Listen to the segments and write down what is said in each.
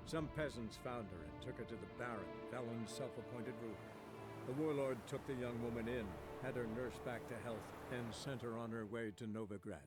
Some peasants found her and took her to the Baron, Valen's self-appointed ruler. The warlord took the young woman in, had her nursed back to health, and sent her on her way to Novigrad.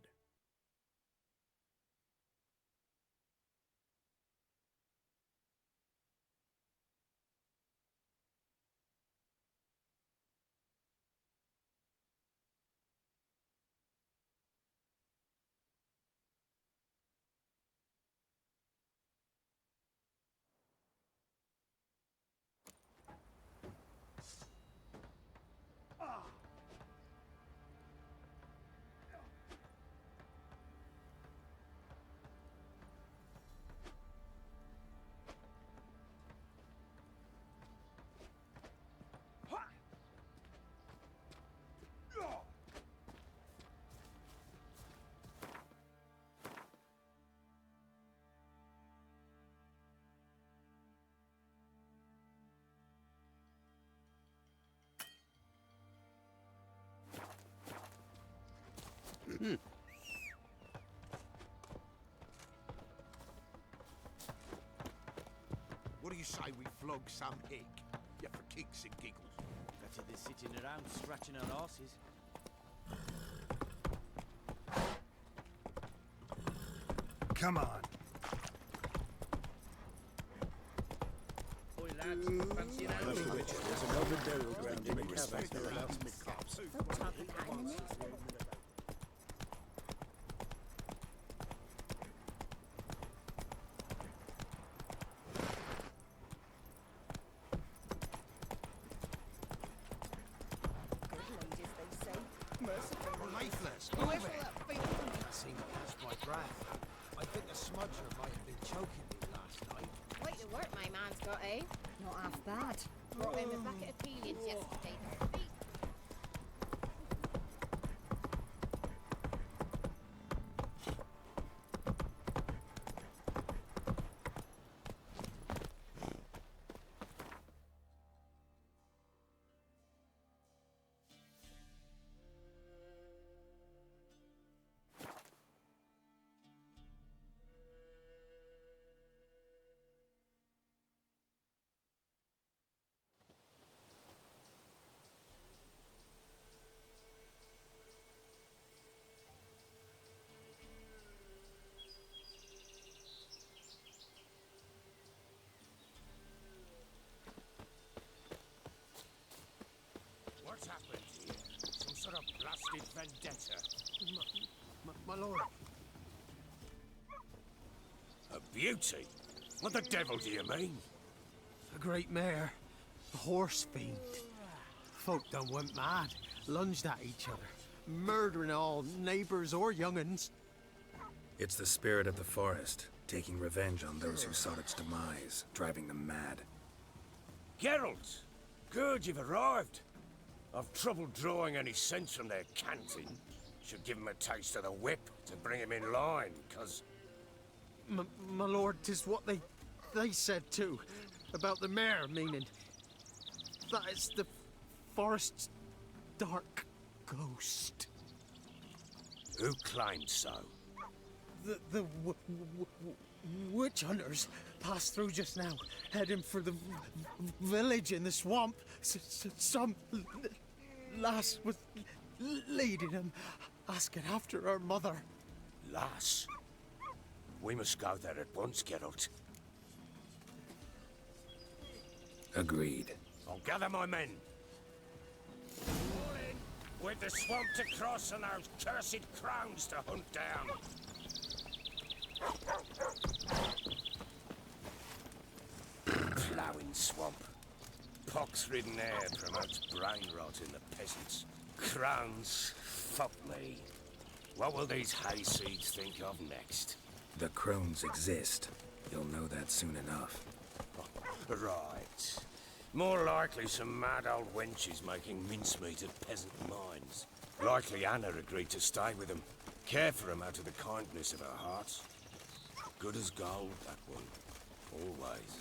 What do you say we flog some hick? Yeah, for kicks and giggles. Better than sitting around scratching our asses. Come on. Boy, lads, fancy an animal. There's another burial ground in the caverns thereabouts. Don't talk of that in the newspaper. Lifeless. I seem to catch my breath. I think the smudger might have been choking me last night. Quite the work my man's got, eh? Not half bad. Brought him a bucket of peelings yesterday. What's happened here? Some sort of blasted vendetta. My lord. A beauty? What the devil do you mean? A great mare. A horse fiend. Folk done went mad. Lunged at each other. Murdering all neighbours or young'uns. It's the spirit of the forest, taking revenge on those who sought its demise, driving them mad. Geralt! Good, you've arrived. I've trouble drawing any sense from their canting. Should give 'em a taste of the whip to bring 'em in line, 'cause... My lord, 'tis what they said too. About the mare, meaning. That is the forest's dark ghost. Who claimed so? The witch hunters passed through just now, heading for the village in the swamp. Some lass was leading them, asking after her mother. Lass? We must go there at once, Geralt. Agreed. I'll gather my men. With the swamp to cross and those cursed crowns to hunt down. Ploughing swamp. Pox-ridden air promotes brain rot in the peasants. Crowns, fuck me. What will these hayseeds think of next? The crones exist. You'll know that soon enough. Right. More likely some mad old wenches making mincemeat at peasant mines. Likely Anna agreed to stay with them. Care for them out of the kindness of her heart. Good as gold, that one. Always.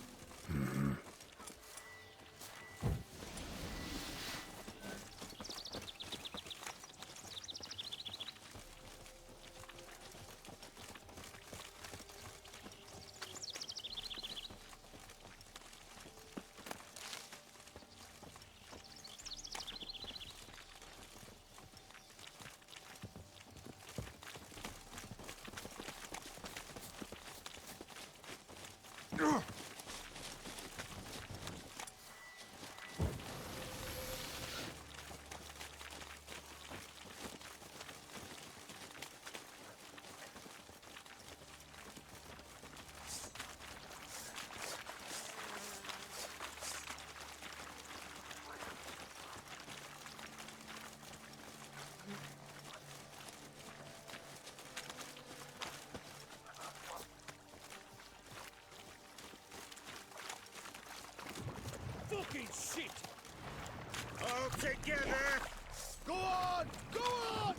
fucking shit! All together! Go on! Go on!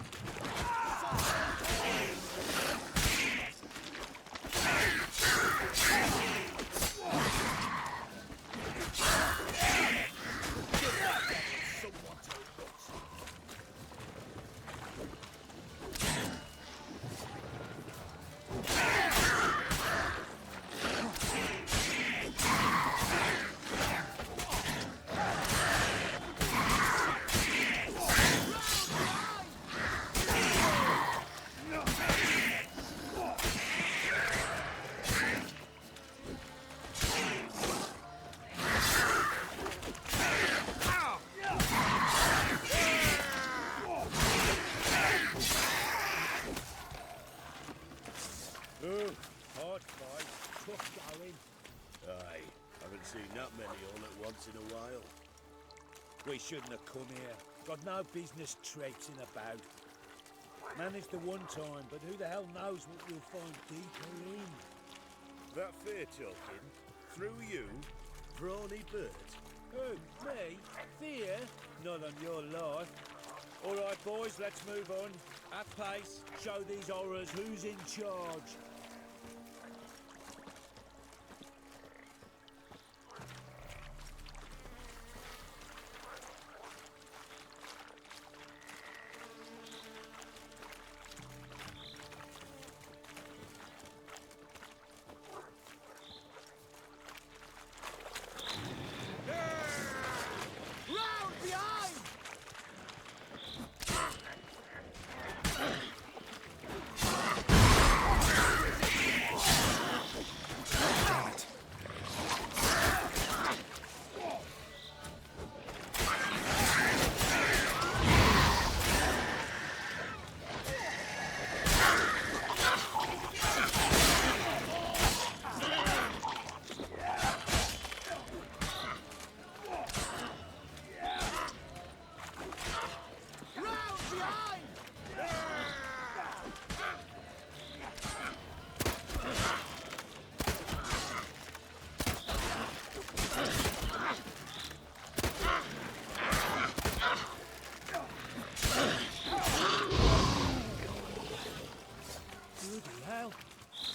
Hard fight, tough going. Aye, haven't seen that many all at once in a while. We shouldn't have come here. Got no business traipsing about. Managed the one time, but who the hell knows what we'll find deeper in. That fear talking? Through you? Brawny bird? Who? Me? Fear? Not on your life. All right, boys, let's move on. At pace, show these horrors who's in charge.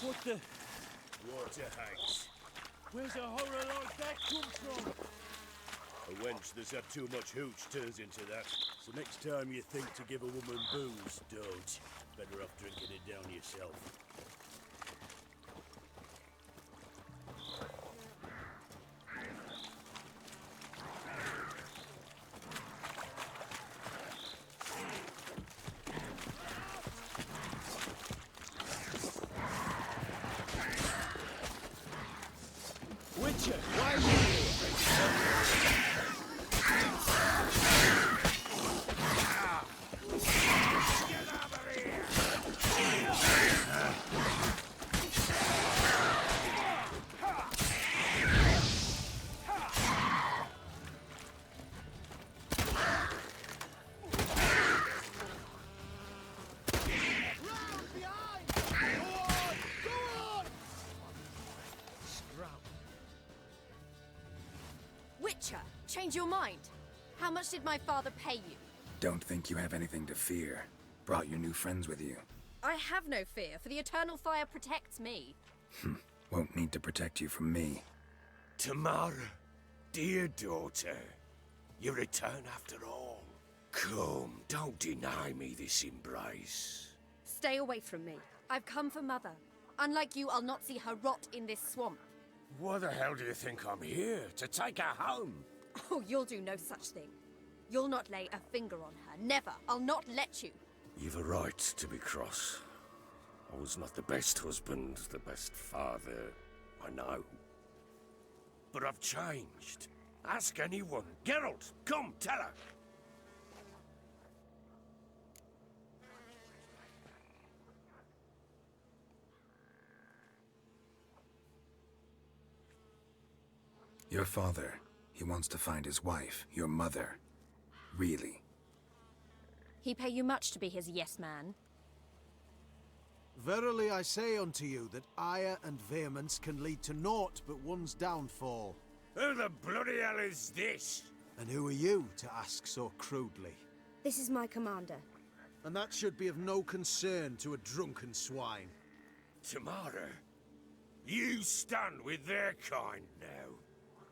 What the? Water hags. Where's a horror like that come from? A wench that's had too much hooch turns into that. So next time you think to give a woman booze, don't. Better off drinking it down yourself. Witcher, why are you Witcher, change your mind. How much did my father pay you? Don't think you have anything to fear. Brought your new friends with you. I have no fear, for the eternal fire protects me. Won't need to protect you from me. Tamara, dear daughter, you return after all. Come, don't deny me this embrace. Stay away from me. I've come for Mother. Unlike you, I'll not see her rot in this swamp. Why the hell do you think I'm here? To take her home? Oh, you'll do no such thing. You'll not lay a finger on her. Never. I'll not let you. You've a right to be cross. I was not the best husband, the best father, I know. But I've changed. Ask anyone. Geralt, come, tell her. Your father, he wants to find his wife, your mother. Really. He pay you much to be his yes man. Verily I say unto you that ire and vehemence can lead to naught but one's downfall. Who the bloody hell is this? And who are you to ask so crudely? This is my commander. And that should be of no concern to a drunken swine. Tamara, you stand with their kind now.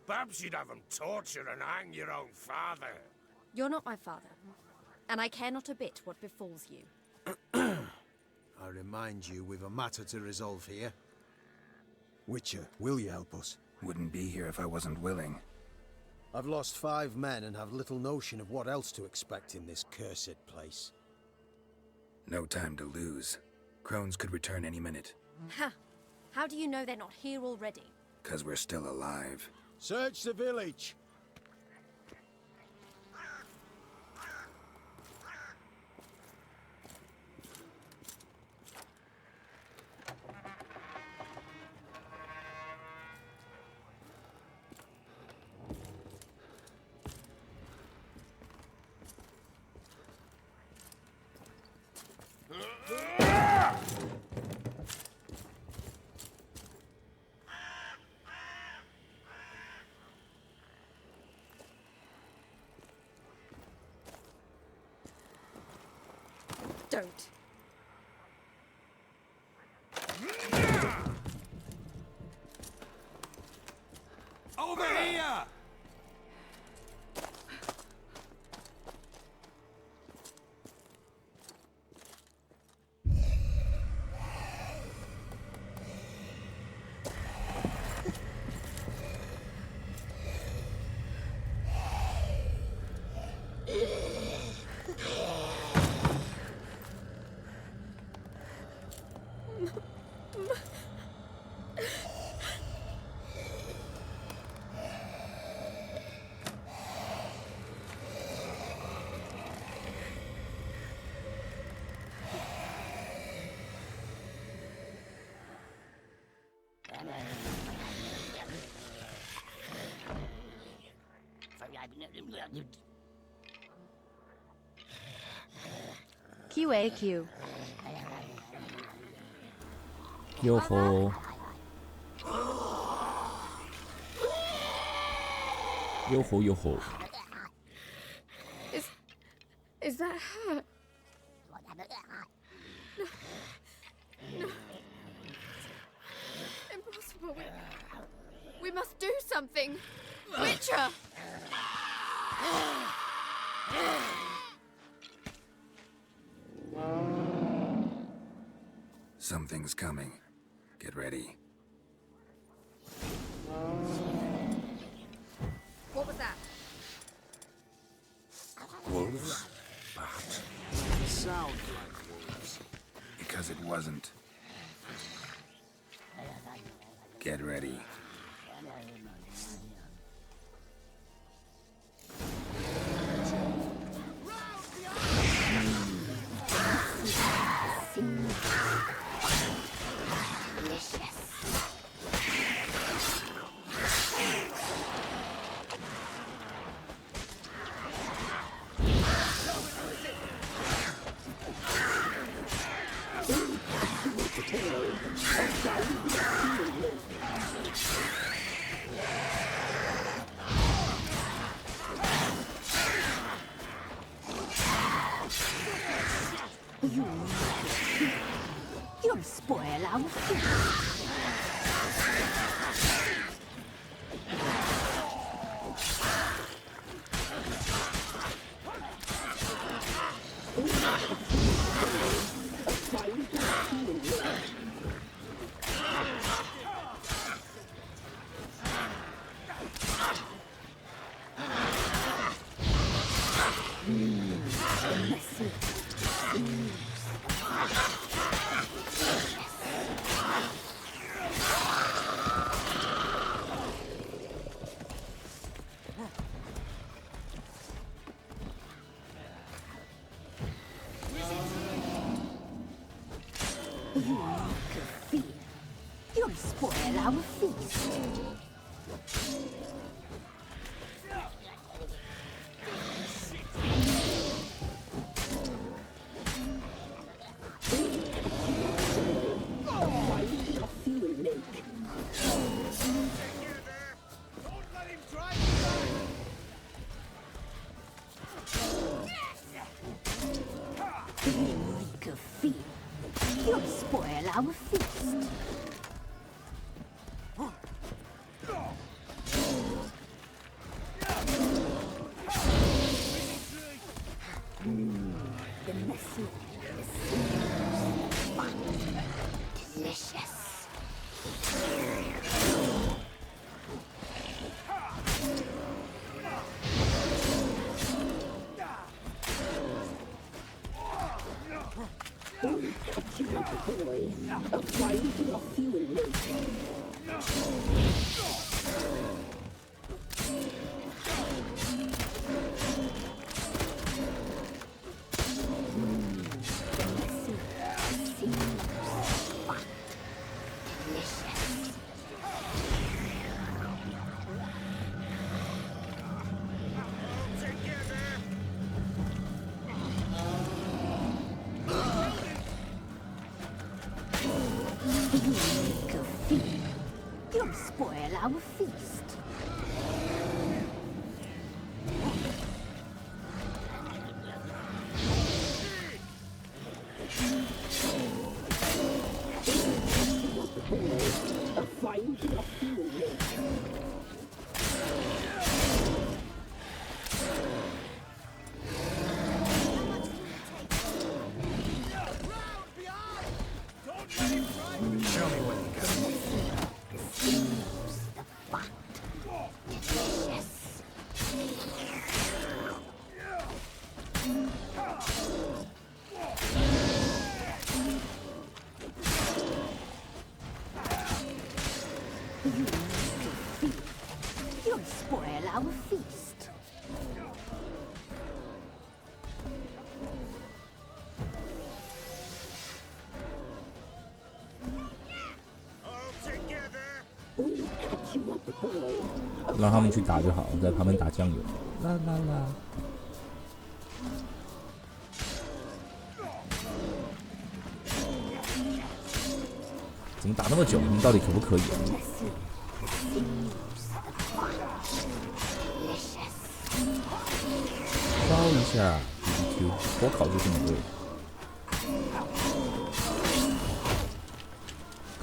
Perhaps you'd have them torture and hang your own father. You're not my father, and I care not a bit what befalls you. I remind you, we've a matter to resolve here. Witcher, will you help us? Wouldn't be here if I wasn't willing. I've lost 5 men and have little notion of what else to expect in this cursed place. No time to lose. Crones could return any minute. Ha! How do you know they're not here already? 'Cause we're still alive. Search the village! Don't. Over here! QAQ. Yo-ho. Yo-ho, yo-ho. Is that her? No. Impossible. We must do something. Witcher! Something's coming. Get ready. What was that? Wolves? Perhaps. Sound like wolves. Because it wasn't. Get ready. You'll spoil our food. You'll spoil our feast. Don't let him our feast. The messy, the sinews, fun, delicious. Cut you like a boy, a fight of fuel. You'll spoil our feast. A fine of fuel. Show me what you got. The fun. Delicious. You'll spoil our feast. 让他们去打就好，在旁边打酱油。啦啦啦！怎么打那么久？你们到底可不可以啊？烧一下 BBQ， 火烤就是美味。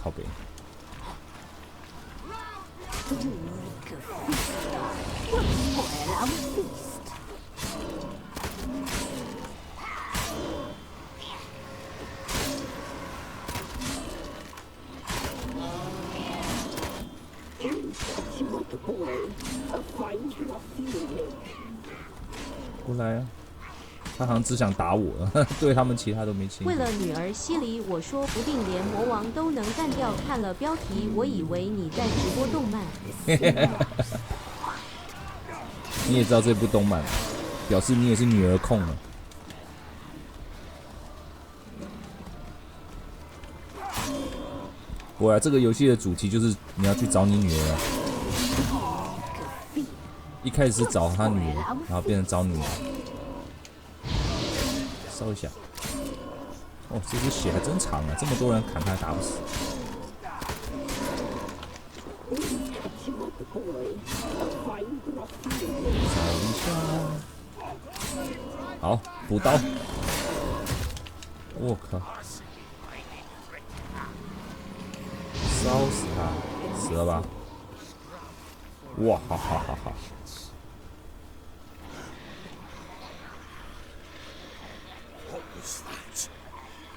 靠北。 过来啊！他好像只想打我，对他们其他都没兴趣。为了女儿西离，我说不定连魔王都能干掉。看了标题，我以为你在直播动漫。你也知道这部动漫，表示你也是女儿控了。果然，这个游戏的主题就是你要去找你女儿啊。一开始是找他女儿，然后变成找女儿。烧一下。哦，这只血还真长啊！这么多人砍他还打不死。烧一下。好，补刀。我靠！烧死他，死了吧？哇哈哈哈哈！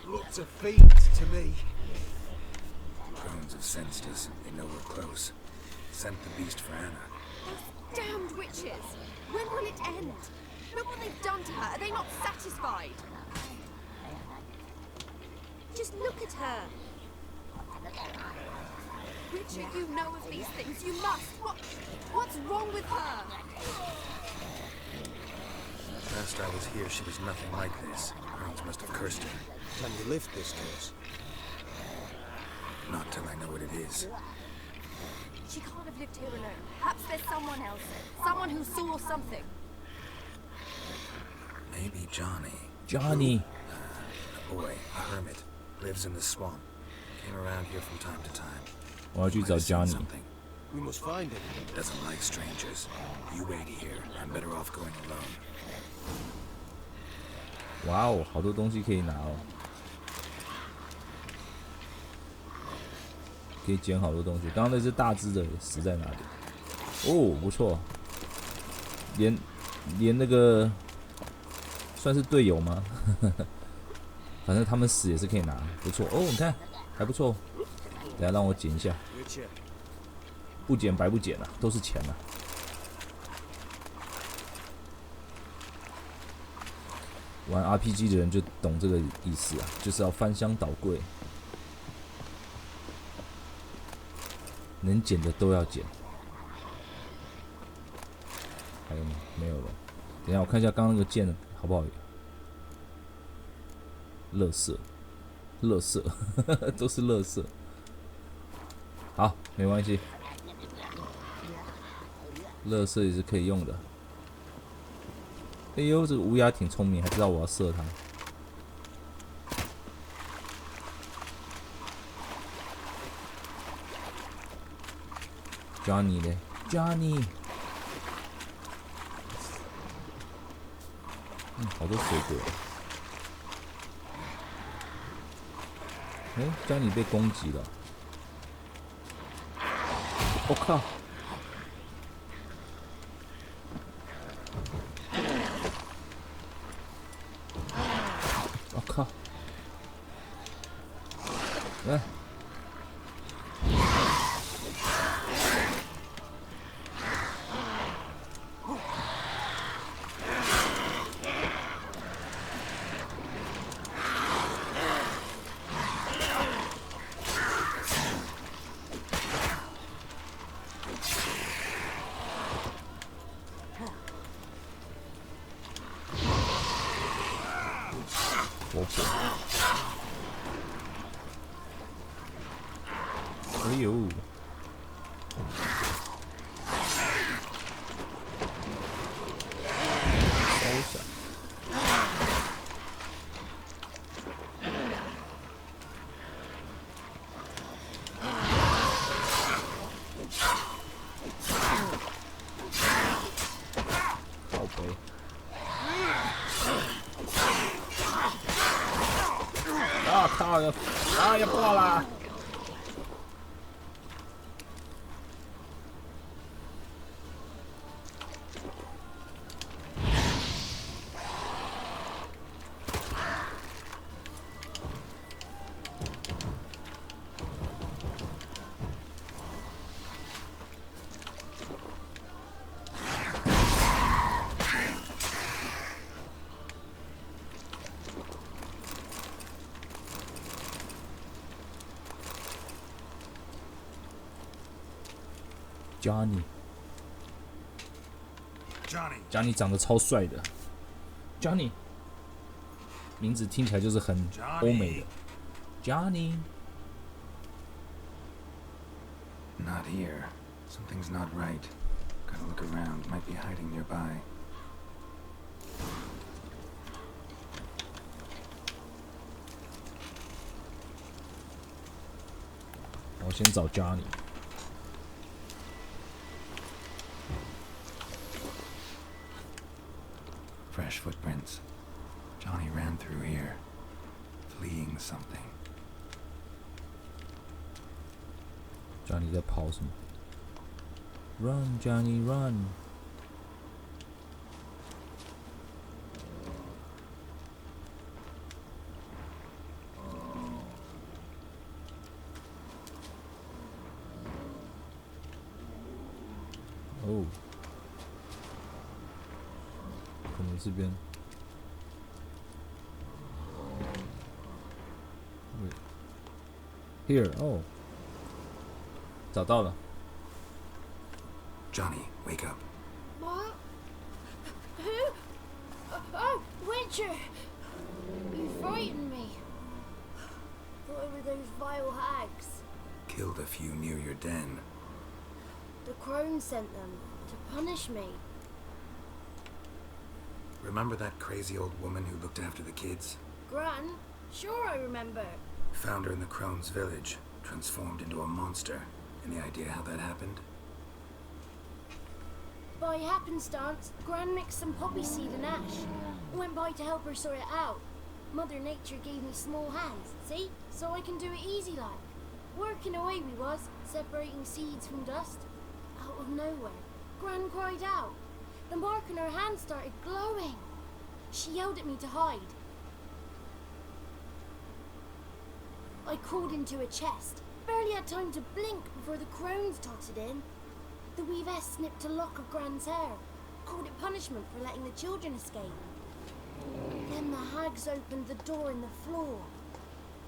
Looked a fiend to me. Drones have sensed us. They know we're close. Sent the beast for Anna. Those damned witches! When will it end? Look what they've done to her. Are they not satisfied? Just look at her. Richard, you know of these things. You must. What's wrong with her? Last I was here, she was nothing like this. Drones must have cursed her. Can you lift this curse? Not till I know what it is. She can't have lived here alone. Perhaps there's someone else. Someone who saw something. Maybe Johnny. Johnny. A boy, a hermit, lives in the swamp. Came around here from time to time. 我要去找 Johnny。 We must find him. Doesn't like strangers. You wait here. I'm better off going alone. 哇哦，好多东西可以拿哦。可以捡好多东西。刚刚那只大只的死在哪里？哦，不错，连那个算是队友吗？反正他们死也是可以拿，不错哦。你看还不错，等下让我捡一下，不捡白不捡啊，都是钱啊。玩 RPG 的人就懂这个意思啊，就是要翻箱倒柜，能捡的都要捡。还有吗？没有了。等一下我看一下刚刚那个剑好不好？垃圾，垃圾，都是垃圾。好，没关系，垃圾也是可以用的。哎呦，这个乌鸦挺聪明，还知道我要射它。Johnny 呢 ？Johnny， 好多水果。Johnny 被攻击了。我靠！我靠！来。哎呦！烧一下。好呗。啊靠！要破了！Johnny 长得超帅的 ，Johnny 名字听起来就是很欧美的 Johnny。 Not here. Something's not right. Gotta look around. Might be hiding nearby. 我先找 Johnny。 Fresh footprints. Johnny ran through here, fleeing something. Johnny 在跑什么 ？Run, Johnny, run！ 哦，可能这边。Here， 哦。 找到了 Johnny, wake up. What? Who? Oh, Witcher! You frightened me. Thought it were those vile hags. Killed a few near your den. The crone sent them to punish me. Remember that crazy old woman who looked after the kids? Gran? Sure I remember. Found her in the crone's village, transformed into a monster. Any idea how that happened? By happenstance, Gran mixed some poppy seed and ash. Went by to help her sort it out. Mother Nature gave me small hands, see? So I can do it easy like. Working away we was, separating seeds from dust. Out of nowhere, Gran cried out. The mark on her hand started glowing. She yelled at me to hide. I crawled into a chest. Barely had time to blink before the crones totted in. The weavess snipped a lock of Gran's hair, called it punishment for letting the children escape. Then the hags opened the door in the floor.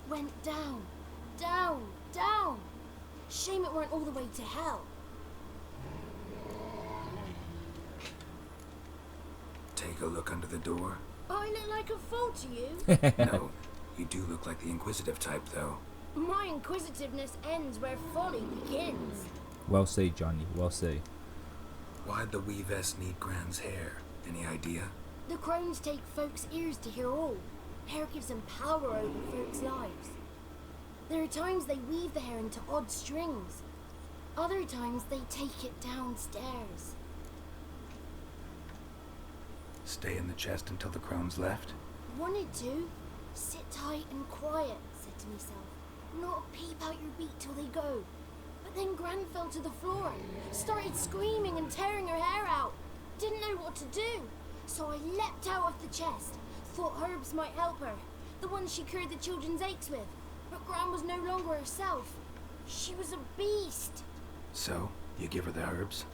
Went down, down, down. Shame it weren't all the way to hell. Take a look under the door. I look like a fool to you? No, you do look like the inquisitive type, though. My inquisitiveness ends where folly begins. Well said, Johnny. Well said. Why'd the weavess need Gran's hair? Any idea? The crones take folks' ears to hear all. Hair gives them power over folks' lives. There are times they weave the hair into odd strings. Other times they take it downstairs. Stay in the chest until the crones left? Wanted to. Sit tight and quiet, said to myself. Not peep out your beat till they go. But then Gran fell to the floor, started screaming and tearing her hair out. Didn't know what to do. So I leapt out of the chest. Thought herbs might help her. The ones she cured the children's aches with. But Gran was no longer herself. She was a beast. So, you give her the herbs?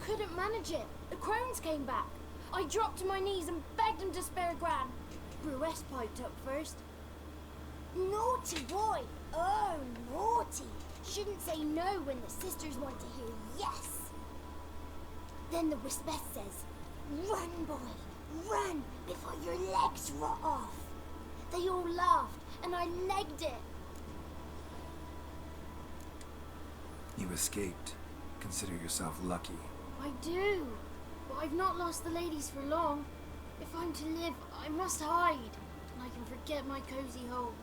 Couldn't manage it. The crones came back. I dropped to my knees and begged him to spare Gran. Brewess piped up first. Naughty boy! Oh, naughty! Shouldn't say no when the sisters want to hear yes. Then the Wispeth says, run, boy, run before your legs rot off. They all laughed and I legged it. You escaped. Consider yourself lucky. I do, but I've not lost the ladies for long. If I'm to live, I must hide, and I can forget my cozy hole.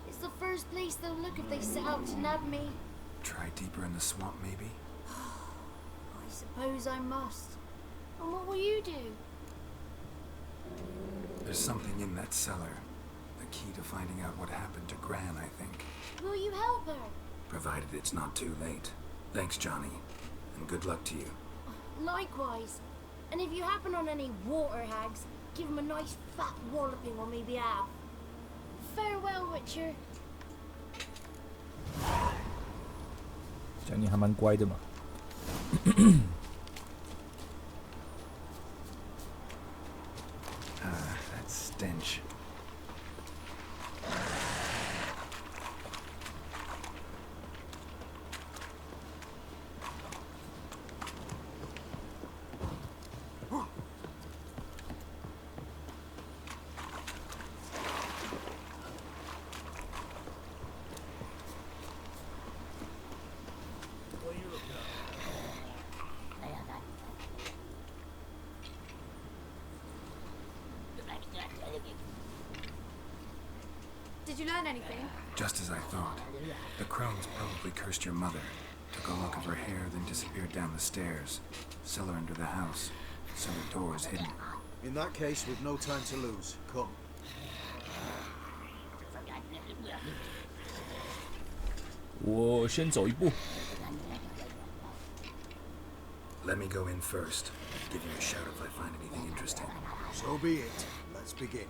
It's the first place they'll look if they set out to nab me. Try deeper in the swamp, maybe? I suppose I must. And what will you do? There's something in that cellar. The key to finding out what happened to Gran, I think. Will you help her? Provided it's not too late. Thanks, Johnny. And good luck to you. Likewise. And if you happen on any water hags, give them a nice fat walloping on me behalf. Farewell, Witcher. Johnny 还蛮乖的嘛。That stench. Did you learn anything? Just as I thought. The crones probably cursed your mother. Took a lock of her hair, then disappeared down the stairs. Cellar under the house. Cellar door is hidden. In that case, we've no time to lose. Come.我先走一步。 Let me go in first. Give you a shout if I find anything interesting. So be it. Let's begin.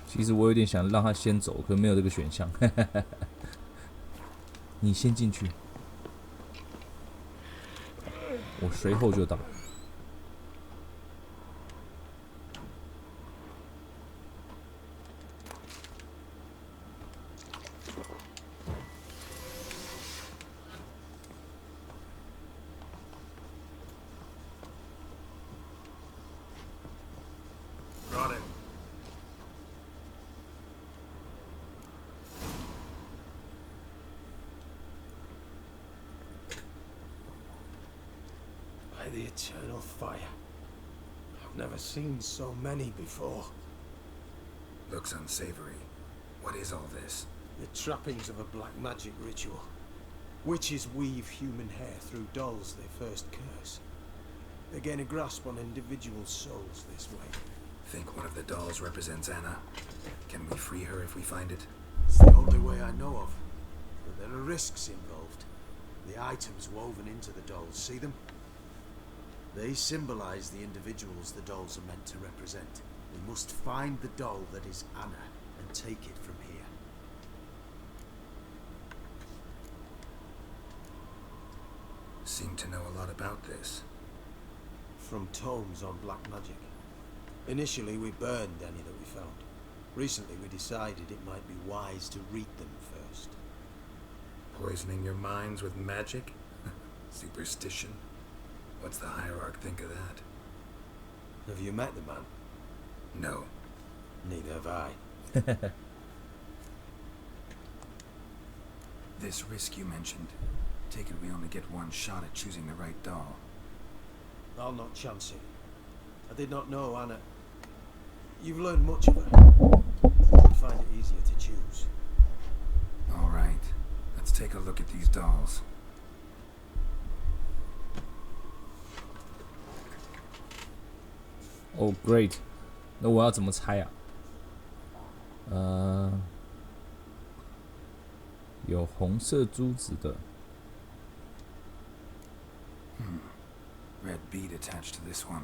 其实我有点想让他先走，可没有这个选项。你先进去，我随后就到。Got it. By the eternal fire. I've never seen so many before. Looks unsavory. What is all this? The trappings of a black magic ritual. Witches weave human hair through dolls they first curse. They gain a grasp on individual souls this way. Think one of the dolls represents Anna? Can we free her if we find it? It's the only way I know of. But there are risks involved. The items woven into the dolls, see them? They symbolize the individuals the dolls are meant to represent. We must find the doll that is Anna and take it from here. Seem to know a lot about this. From tomes on black magic. Initially, we burned any that we found. Recently, we decided it might be wise to read them first. Poisoning your minds with magic? Superstition? What's the hierarch think of that? Have you met the man? No. Neither have I. This risk you mentioned. Take it we only get one shot at choosing the right doll. I'll not chance it. I did not know Anna. You've learned much of her. You'd find it easier to choose. All right. Let's take a look at these dolls. Oh, great！ 那我要怎么猜啊？有红色珠子的。Red bead attached to this one.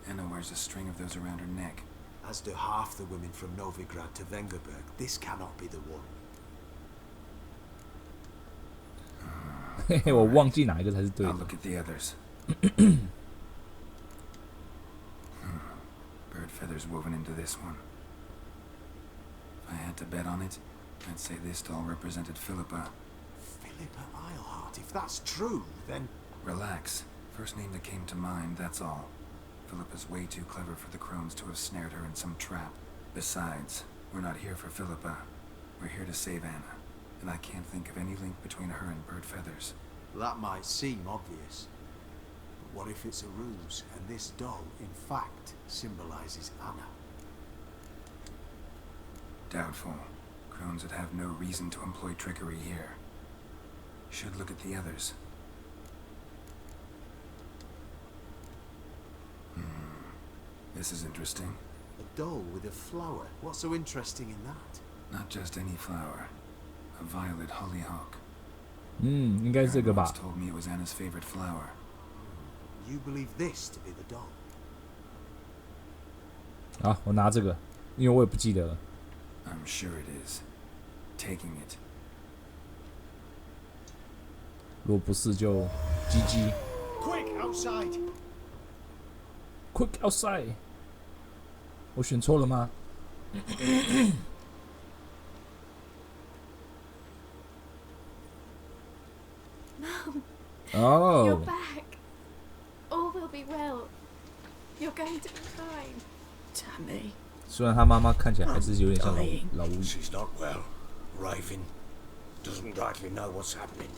Anna wears a string of those around her neck. As do half the women from Novigrad to Vengerberg. This cannot be the one. 嘿嘿，我忘记哪一个才是对的。 I'll look at the others. Bird feathers woven into this one. If I had to bet on it, I'd say this doll represented Philippa. Philippa Eilhart. If that's true, then... Relax. First name that came to mind, that's all. Philippa's way too clever for the crones to have snared her in some trap. Besides, we're not here for Philippa. We're here to save Anna. And I can't think of any link between her and Bird Feathers. That might seem obvious. But what if it's a ruse, and this doll, in fact, symbolizes Anna? Doubtful. Crones would have no reason to employ trickery here. Should look at the others. This is interesting. A doll with a flower. What's so interesting in that? Not just any flower. A violet hollyhock. 应该是这个吧。 Once told me it was Anna's favorite flower. You believe this to be the doll? 好，我拿这个，因为我也不记得了。 I'm sure it is. Taking it. 如果不是就 GG。 Quick, outside! Quick outside！ 我选错了吗？ Mum, Oh. you're back. All will be well. You're going to be fine. Tammy. 虽然他妈妈看起来还是有点像老巫。 She's not well. Raving. Doesn't rightly know what's happening.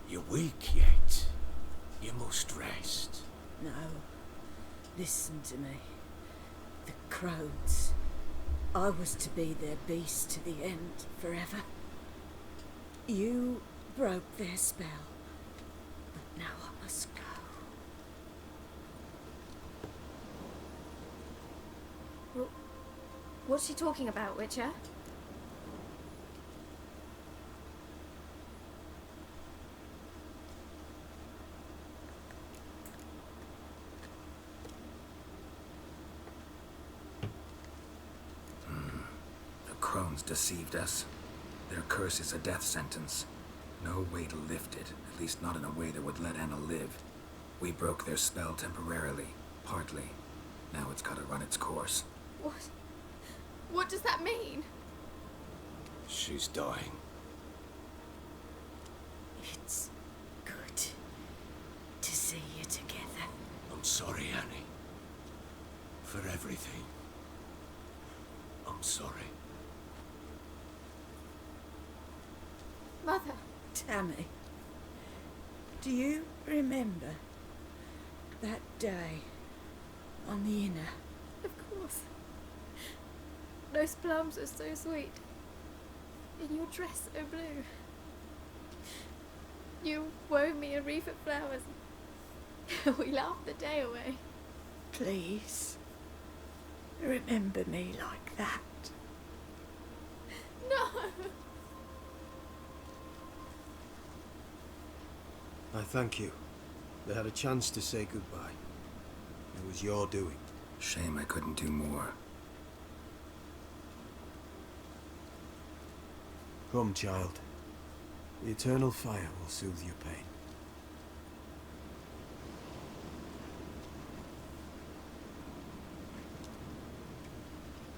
You're weak yet. You must rest. No. Listen to me. The crones. I was to be their beast to the end, forever. You broke their spell. But now I must go. What's she talking about, Witcher? The crones deceived us. Their curse is a death sentence. No way to lift it, at least not in a way that would let Anna live. We broke their spell temporarily, partly. Now it's gotta run its course. What does that mean? She's dying. It's good to see you together. I'm sorry, Annie. For everything. I'm sorry. Mother. Tammy, do you remember that day on the inner? Of course. Those plums are so sweet. And your dress so blue. You wove me a wreath of flowers. We laughed the day away. Please. remember me like that. No! I thank you. They had a chance to say goodbye. It was your doing. Shame I couldn't do more. Come, child. The eternal fire will soothe your pain.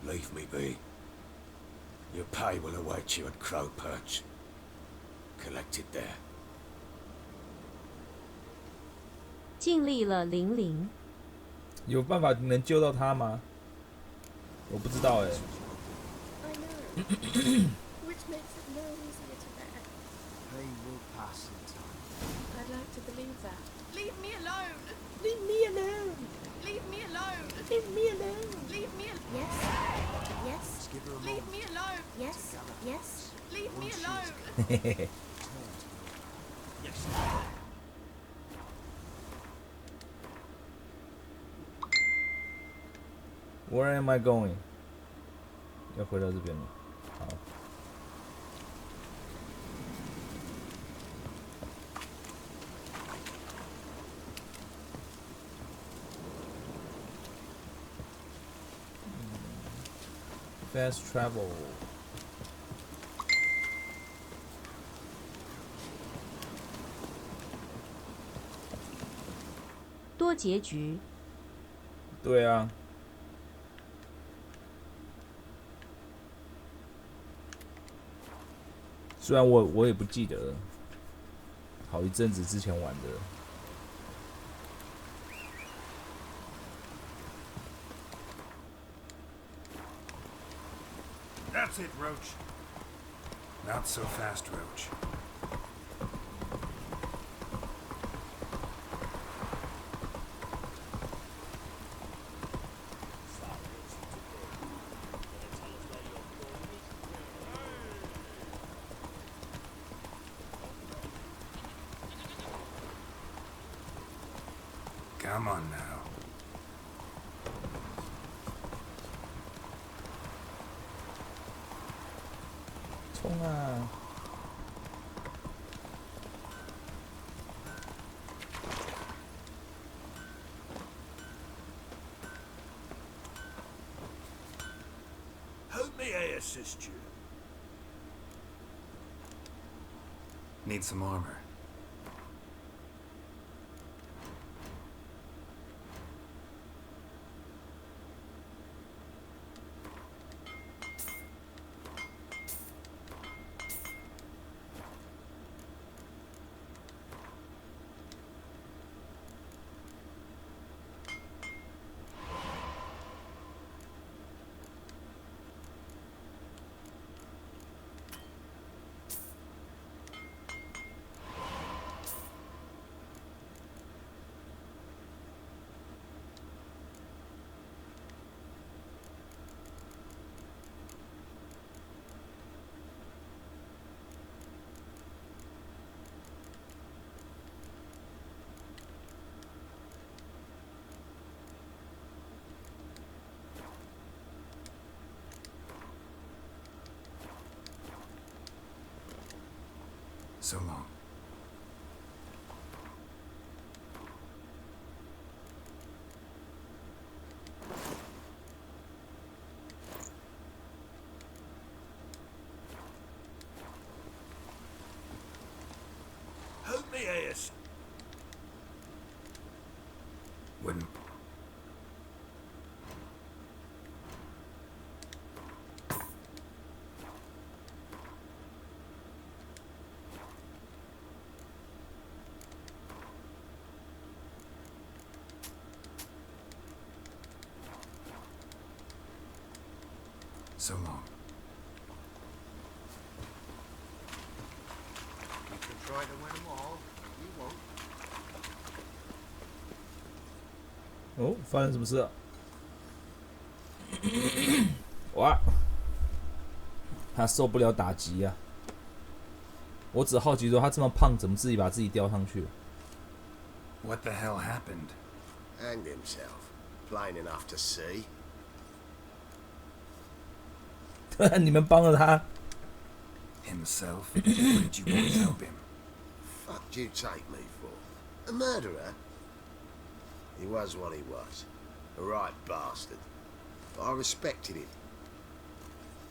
Leave me be. Your pay will await you at Crow Perch. Collect it there. 尽力了，玲玲。有办法能救到他吗？我不知道哎。I know. Which makes it no easier to bear. Pain will pass in time. I'd like to believe that. Leave me alone! Leave me alone. Leave me alone! Leave me alone. Leave me alone! Yes. Yes. Give her a Leave moment. me alone! Yes. Yes. Leave me alone! Yes. Where am I going？ 要回到这边了。好。Fast travel。多结局。对啊。虽然我也不记得了，好一阵子之前玩的。That's it, Roach. Not so fast, Roach. Come on now. Who may I assist you? Need some armor. So long. Who may I assist? Wouldn't. So long. You can try to win them all. You won't. 哦，发生什么事了？哇！他受不了打击啊！我只好奇说，他这么胖，怎么自己把自己吊上去了 What the hell happened? Hanged himself. Plain enough to see. 你们帮了他。Himself? Or did you boys help him? Fuck do you take me for? A murderer? He was what he was. A right bastard. But I respected him.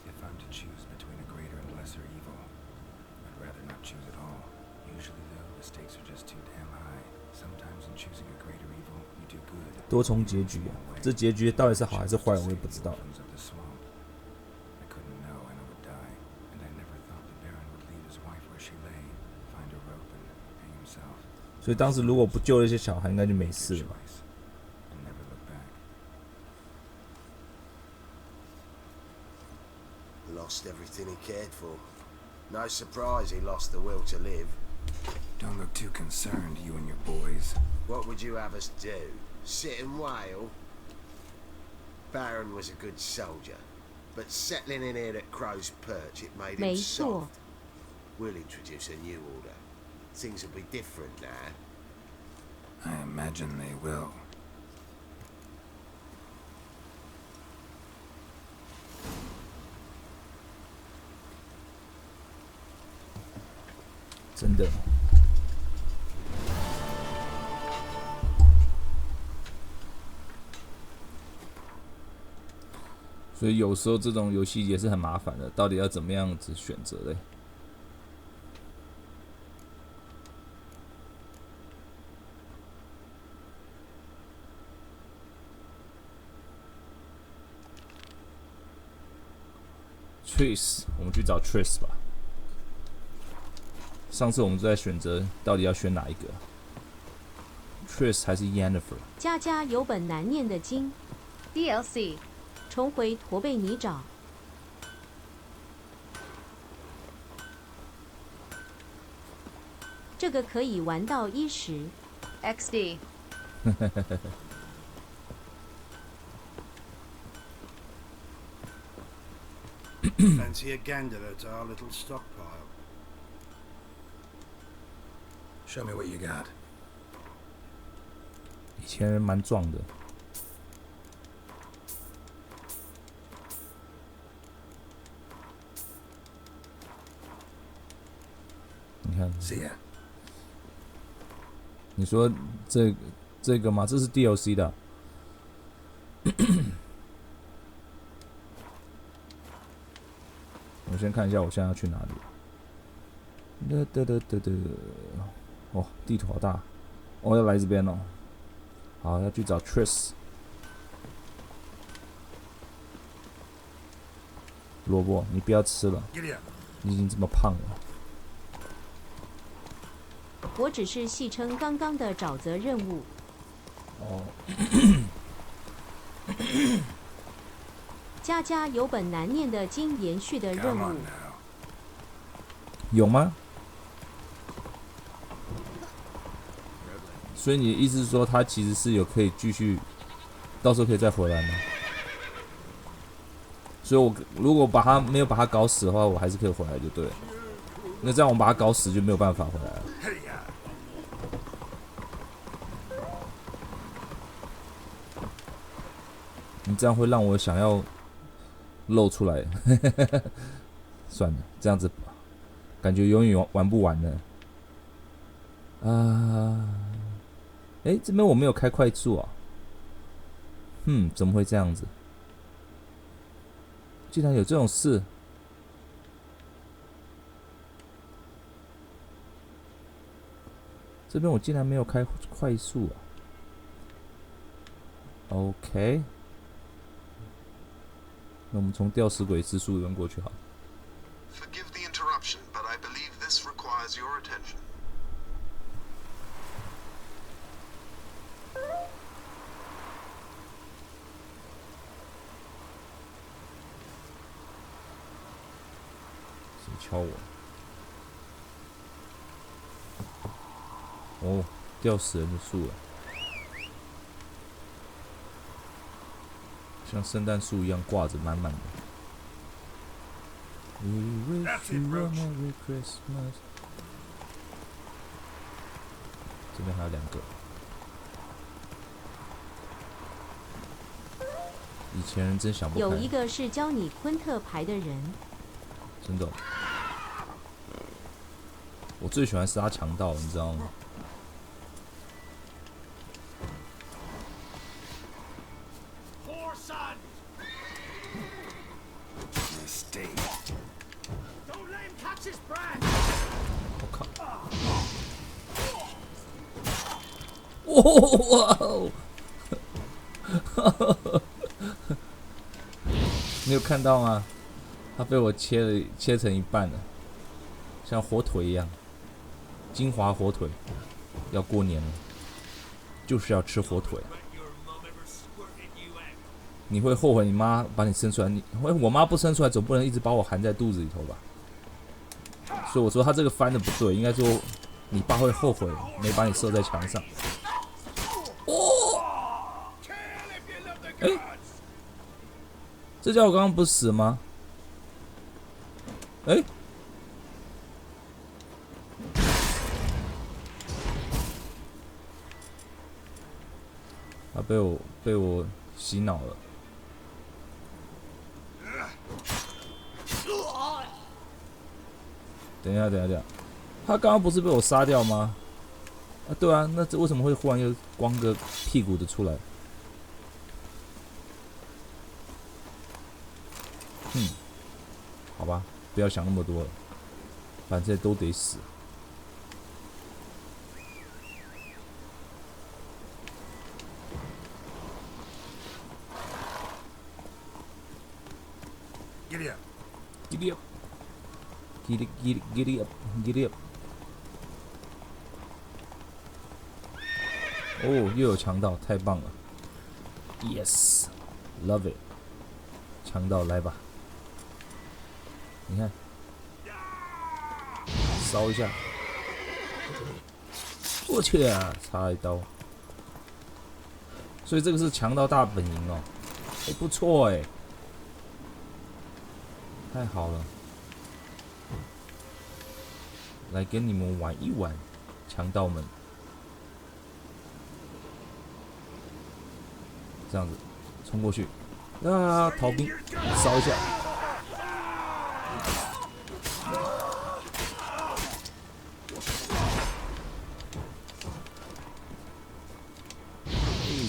If I'm to choose between a greater and lesser evil, I'd rather not choose at all. Usually, though, the stakes are just too damn high. Sometimes in choosing a greater evil, you do good. 多重结局啊，这结局到底是好还是坏，我也不知道。I couldn't know Anna would die, and I never thought the Baron would leave his wife where she lay, find a rope and hang himself. 所以当时如果不救那些小孩，应该就没事了吧？ And never look back. Lost everything he cared for. No surprise he lost the will to live. Don't look too concerned, you and your boys. What would you have us do? Sit and wail? Baron was a good soldier, but settling in here at Crow's Perch, it made him soft. We'll introduce a new order. Things will be different now. I imagine they will. 真的。所以有时候这种游戏也是很麻烦的，到底要怎么样子选择嘞？Tris， 我们去找 Tris 吧。上次我们就在选择到底要选哪一个 ，Tris 还是 Yennefer？ 家家有本难念的经 DLC 重回驼背泥沼。这个可以玩到10 XD 。Fancy a gander at our little stockpile. Show me what you got. 以前人蛮壮的。你看， See ya. 你说这个吗？这是 DLC 的。我先看一下我现在要去哪里。哦，地图好大。哦，要来这边哦。好，要去找 Tris。萝卜，你不要吃了，你已经这么胖了。我只是戏称刚刚的沼泽任务。哦。家家有本难念的经延续的任务。有吗？所以你的意思是说，他其实是有可以继续，到时候可以再回来吗？所以我如果没有把他搞死的话，我还是可以回来就对了。那这样我把他搞死就没有办法回来了。你这样会让我想要露出来，算了，这样子感觉永远玩不完了。哎，这边我没有开快速啊，怎么会这样子？竟然有这种事！这边我竟然没有开快速啊。OK。那我们从吊死鬼之术扔过去好。Forgive the interruption, but I believe this requires your attention. 谁敲我？哦，吊死人的树了。像圣诞树一样挂着满满的。We wish you a Merry Christmas。这边还有2个。以前人真想不开。有一个是教你昆特牌的人，真的、我最喜欢杀强盗，你知道吗？我靠！哇！你有看到吗？他被我切成一半了，像火腿一样，金华火腿。要过年了，就是要吃火腿。你会后悔你妈把你生出来？我妈不生出来，总不能一直把我含在肚子里头吧？所以我说他这个翻的不对，应该说你爸会后悔没把你射在墙上。哦，哎，这家伙刚刚不是死吗？哎，他被我洗脑了。等一下，他刚刚不是被我杀掉吗？啊，对啊，那这为什么会忽然又光个屁股的出来？好吧，不要想那么多了，反正都得死。Giddy up. Giddy up. Giddy up. Giddy up. 哦，又有强盗，太棒了 ！Yes, love it。强盗来吧，你看，烧一下，我去啊，插一刀。所以这个是强盗大本营哦，哎，不错哎。太好了，来跟你们玩一玩，强盗们。这样子，冲过去，啊，逃兵，烧一下。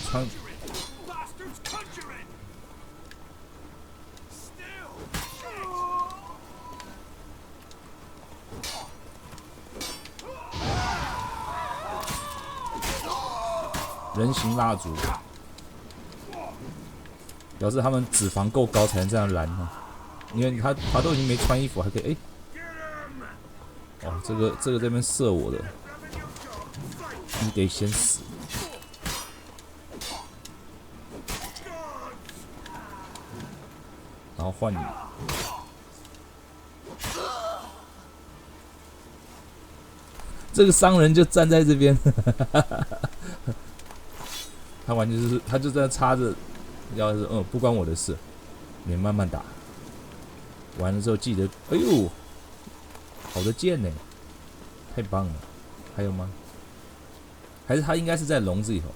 穿。人形蜡烛，表示他们脂肪够高才能这样燃呢、因为他都已经没穿衣服，还可以哦，这个这边射我的，你得先死。然后换你。这个商人就站在这边，他完全就是他就在那插着，要是不关我的事，你慢慢打。完了之后记得，哎呦，好的剑呢，太棒了！还有吗？还是他应该是在笼子里头？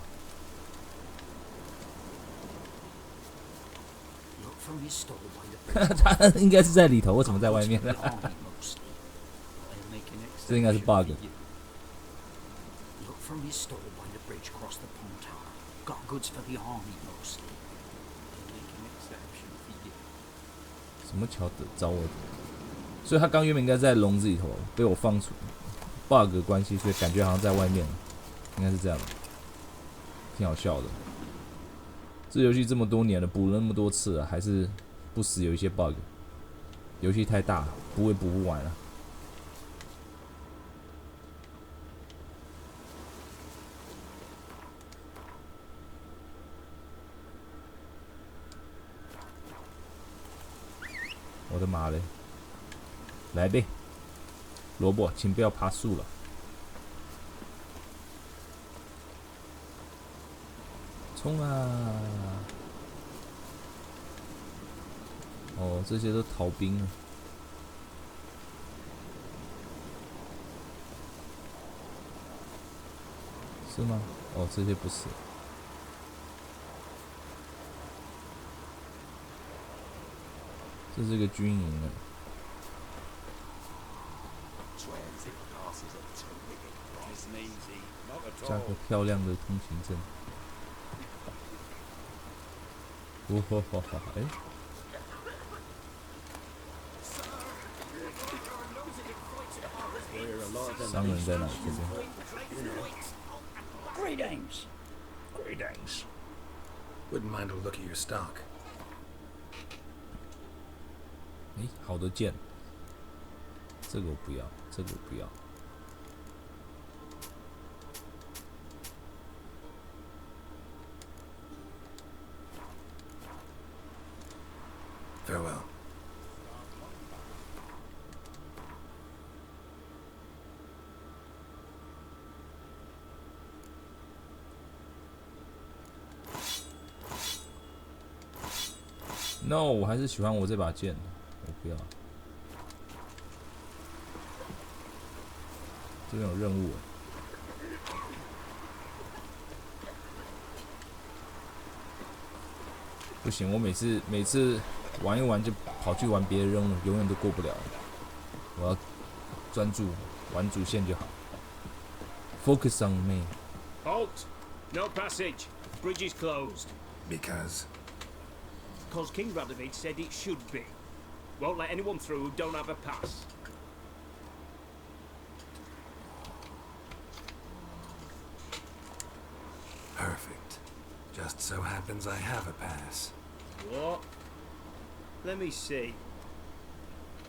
他应该是在里头，为什么在外面呢？这应该是 bug。什么桥找我？所以他刚原本应该在笼子里头，被我放出 bug 的关系，所以感觉好像在外面，应该是这样，挺好笑的。这游戏这么多年了，补了那么多次了，还是不时有一些 bug。游戏太大，补也补不完了。我的妈嘞！来呗，萝卜，请不要爬树了。冲啊！哦，这些都逃兵了。是吗？哦，这些不是。这是个军营啊，加个漂亮的通行证。哦吼吼吼！哎，商人在哪？这边。Greetings. Greetings. Wouldn't mind a look at your stock. 哎，好的剑，这个我不要，这个我不要。Farewell. No， 我还是喜欢我这把剑，我不要。这边有任务。不行，我每次玩一玩就跑去玩别的任务，永远都过不了。我要专注玩主线就好。Focus on me. Halt! No passage. Bridge is closed. Because? Because King Radovid said it should be. Won't let anyone through who don't have a pass. Perfect. Just so happens I have a pass. What? Let me see.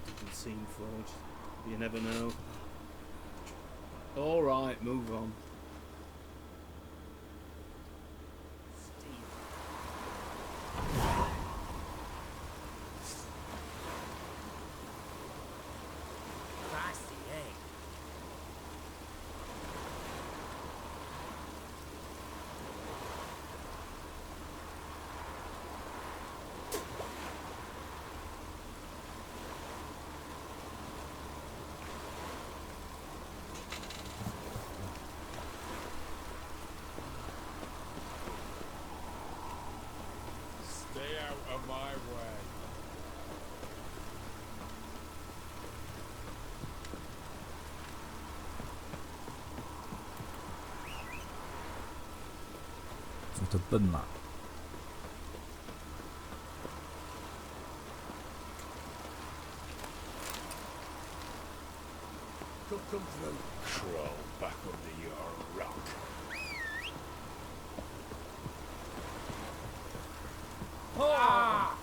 Doesn't seem forged. You never know. All right, move on. Stay out of my way. 我的笨马。Come through. Crawl back under your rock. Ah!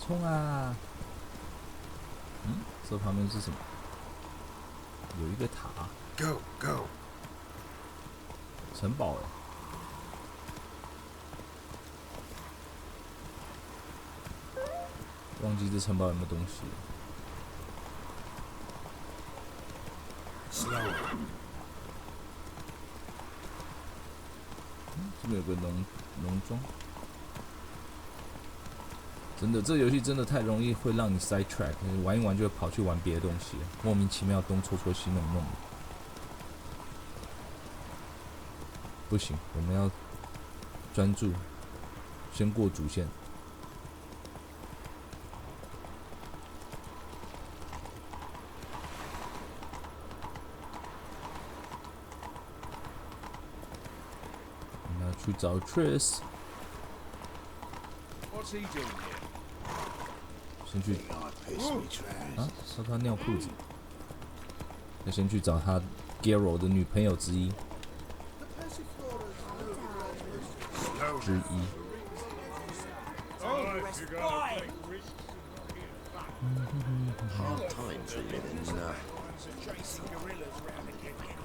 冲啊！嗯，这旁边是什么？有一个塔。Go, go. 城堡哎。忘记这城堡有没有东西了。Slower. 这边有个农庄。真的，这游戏真的太容易会让你 side track， 玩一玩就会跑去玩别的东西，莫名其妙东戳戳西弄弄的。不行，我们要专注，先过主线。我们要去找 Tris。 What's he doing here? 先去啊，他尿裤子。要先去找他 Gero 的女朋友之一。Hard times we live in. days of chasing gorillas round the canyon.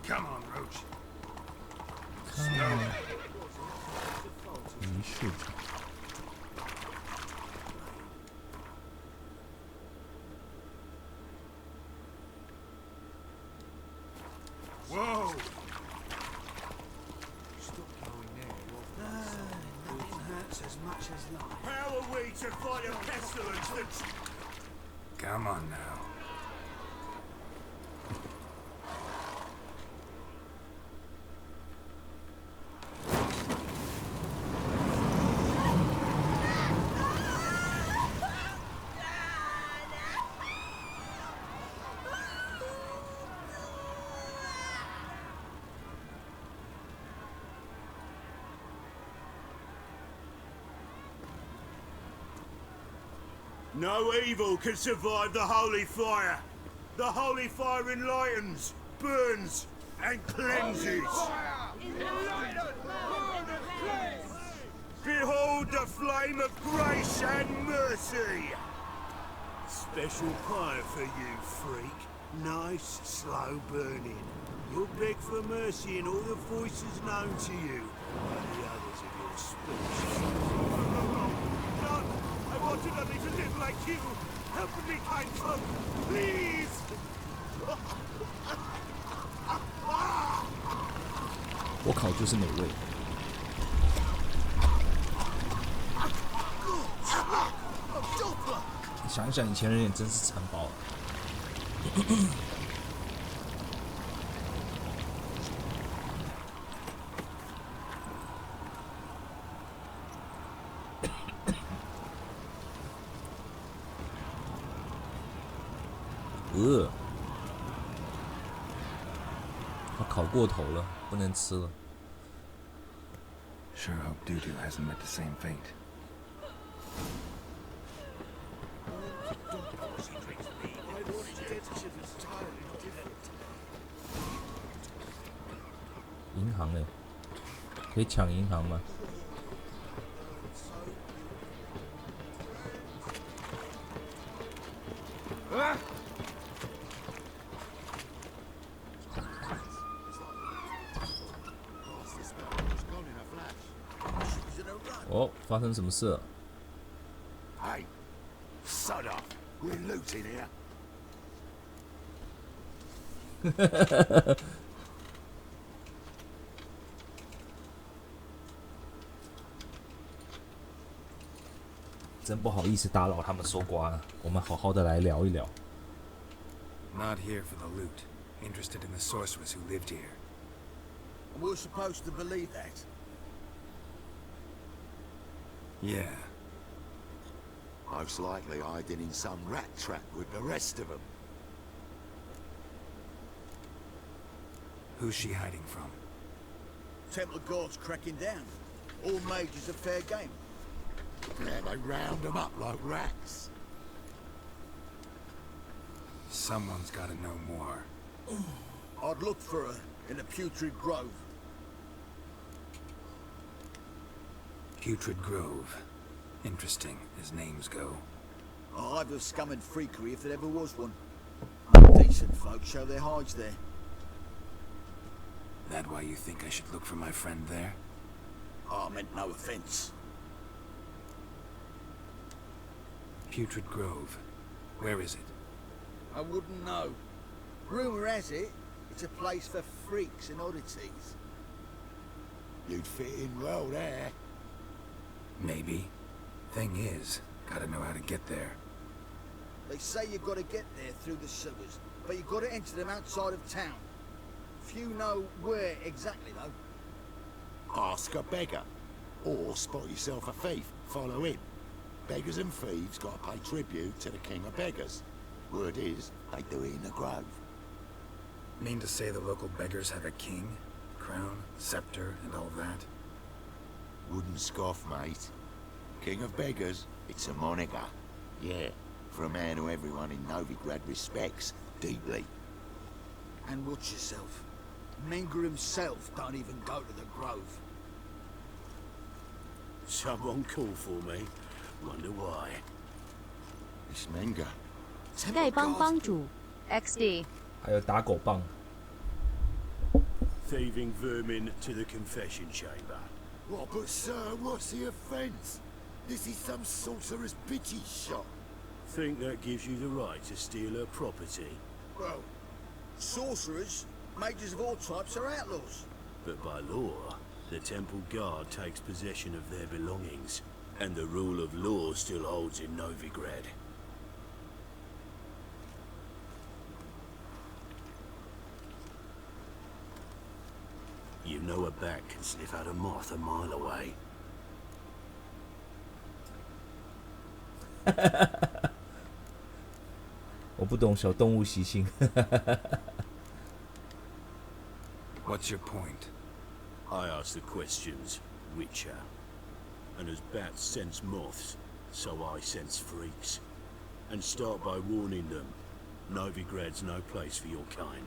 Come on, Roach. Snow. 仪式。 Whoa! Nothing hurts as much as life. How are we to fight a pestilence that's... Come on now. No evil can survive the holy fire. The holy fire enlightens, burns, and cleanses. Behold the flame of grace and mercy. Special fire for you, freak. Nice, slow burning. You'll beg for mercy in all the voices known to you by the others of your species. No, I wanted only to live like you. Help me, kind folk, please. 我靠，就是美味。想一想，以前人也真是残暴。它烤过头了，不能吃了。 Sure hope Dudu hasn't met the same fate. "银行哎，可以抢银行吗？ 哦，发生什么事了？ Hey, sod off. We're looting here. 真不好意思打扰他们收刮了，我们好好的来聊一聊。 Not here for the loot. Interested in the sorceress who lived here. We're supposed to believe that. Yeah. Most likely hiding in some rat trap with the rest of them. Who's she hiding from? Temple Guard's cracking down. All mages are fair game. Yeah, they round them up like rats. Someone's got to know more. I'd look for her in the Putrid Grove. Putrid Grove. Interesting, as names go. A hive of scum and freakery if there ever was one. Undecent folk show their hides there. That why you think I should look for my friend there? I meant no offense. Putrid Grove. Where is it? I wouldn't know. Rumour has it, it's a place for freaks and oddities. You'd fit in well there. Maybe. Thing is, gotta know how to get there. They say you've got to get there through the sewers, but you've got to enter them outside of town. Few know where exactly, though. Ask a beggar. Or spot yourself a thief. Follow him. Beggars and thieves got to pay tribute to the king of beggars. Word is, they do it in the grove. Mean to say the local beggars have a king, crown, scepter, and all that? Wouldn't scoff, mate. King of beggars, it's a moniker. Yeah, for a man who everyone in Novigrad respects deeply. And watch yourself. Menger himself don't even go to the grove. Someone call for me. Wonder why. This manga. 丐帮帮主 XD. 还有打狗棒。 Thieving vermin to the confession chamber. What, but sir, what's the offence? This is some sorcerer's bitchy shop. Think that gives you the right to steal her property? Well, sorcerers, mages of all types are outlaws. But by law, the temple guard takes possession of their belongings, and the rule of law still holds in Novigrad. You know a bat can sniff out a moth a mile away. 我不懂小动物习性。What's your point? I ask the questions, Witcher. And as bats sense moths, so I sense freaks. And start by warning them, Novigrad's no place for your kind.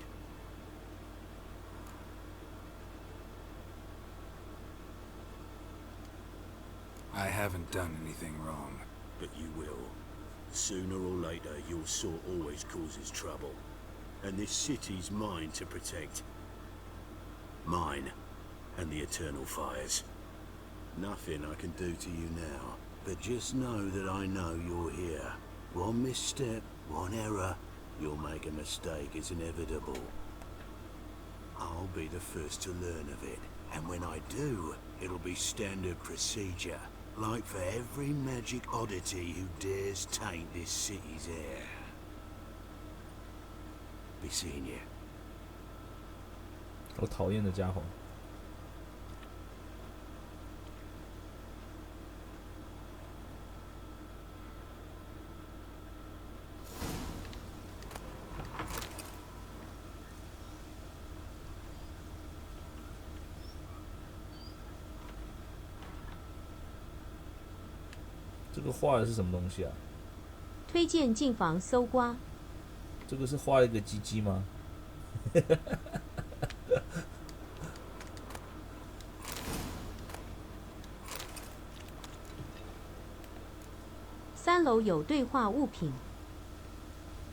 I haven't done anything wrong. But you will. Sooner or later, your sort always causes trouble. And this city's mine to protect. Mine and the eternal fires. Nothing I can do to you now, but just know that I know you're here. One misstep, one error, you'll make a mistake, it's inevitable. I'll be the first to learn of it, and when I do, it'll be standard procedure. Like for every magic oddity who dares taint this city's air. Be seeing you. 我讨厌的家伙。这个画的是什么东西啊？推荐进房搜刮。这个是画了一个鸡鸡吗？3楼有对话物品。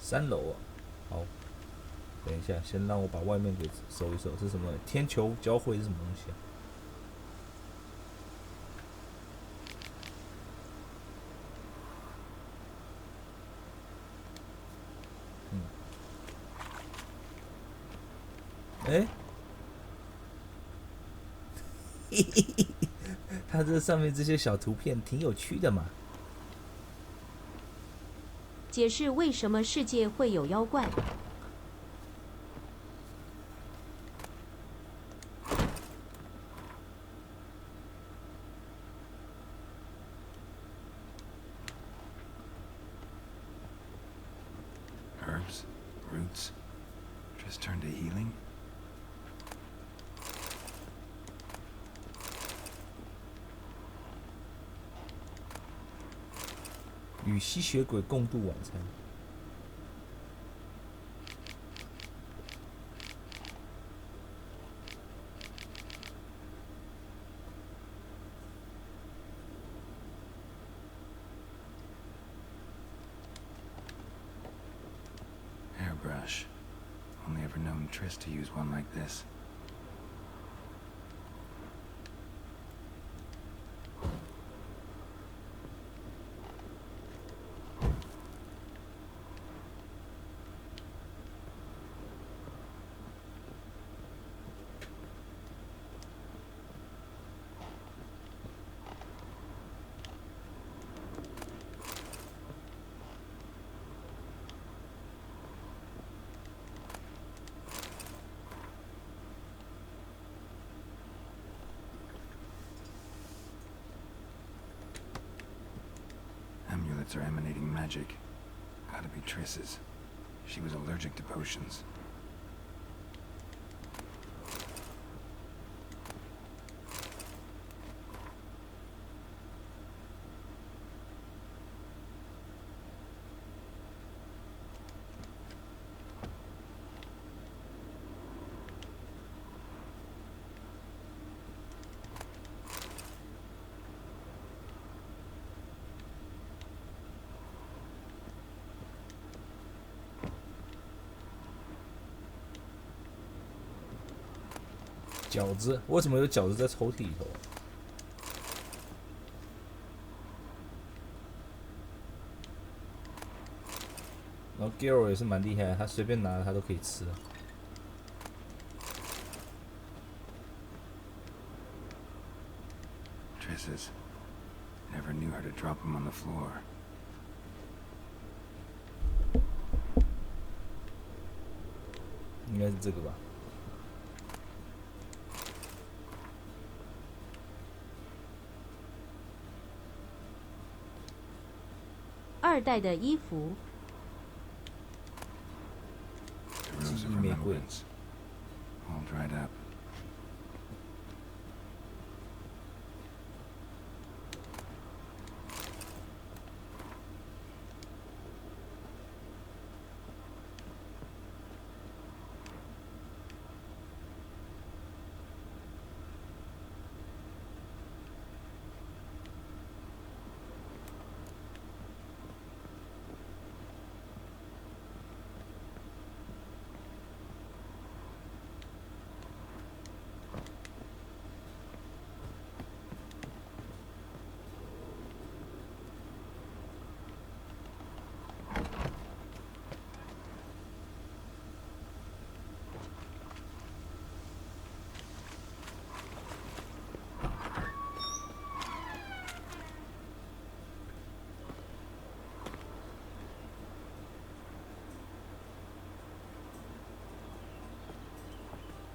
3楼啊，好，等一下，先让我把外面给搜一搜，是什么？天球交汇是什么东西啊？哎，它这上面这些小图片挺有趣的嘛。解释为什么世界会有妖怪。Herbs, roots, just turn to healing. 与吸血鬼共度晚餐。Hairbrush. Only ever known Triss to use one like this. Amulets are emanating magic. Gotta be Triss's. She was allergic to potions. 饺子？为什么有饺子在抽屉里头？然后 Garo 也是蛮厉害，他随便拿他都可以吃。Triss's. Never knew her to drop him on the floor. 应该是这个吧。二代的衣服。The rose of remembrance. All dried up.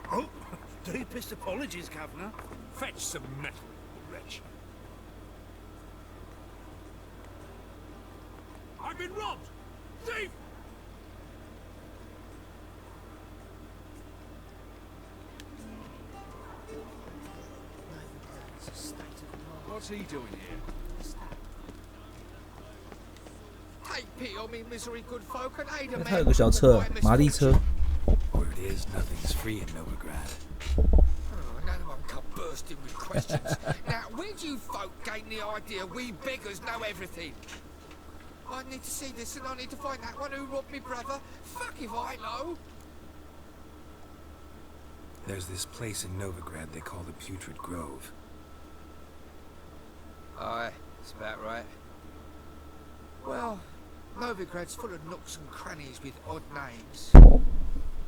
Oh, deepest apologies, Governor. Fetch some metal, wretch. I've been robbed! Thief! What's he doing here? Take pity on me, misery good folk, and aid a 他有 man 个小车，马力车。 Word is, nothing's free in Novigrad. Oh, another one come bursting with questions. Now, where do you folk gain the idea we beggars know everything? I need to see this, and I need to find that one who robbed me brother. Fuck if I know. There's this place in Novigrad they call the Putrid Grove. Aye, that's about right. Well, Novigrad's full of nooks and crannies with odd names.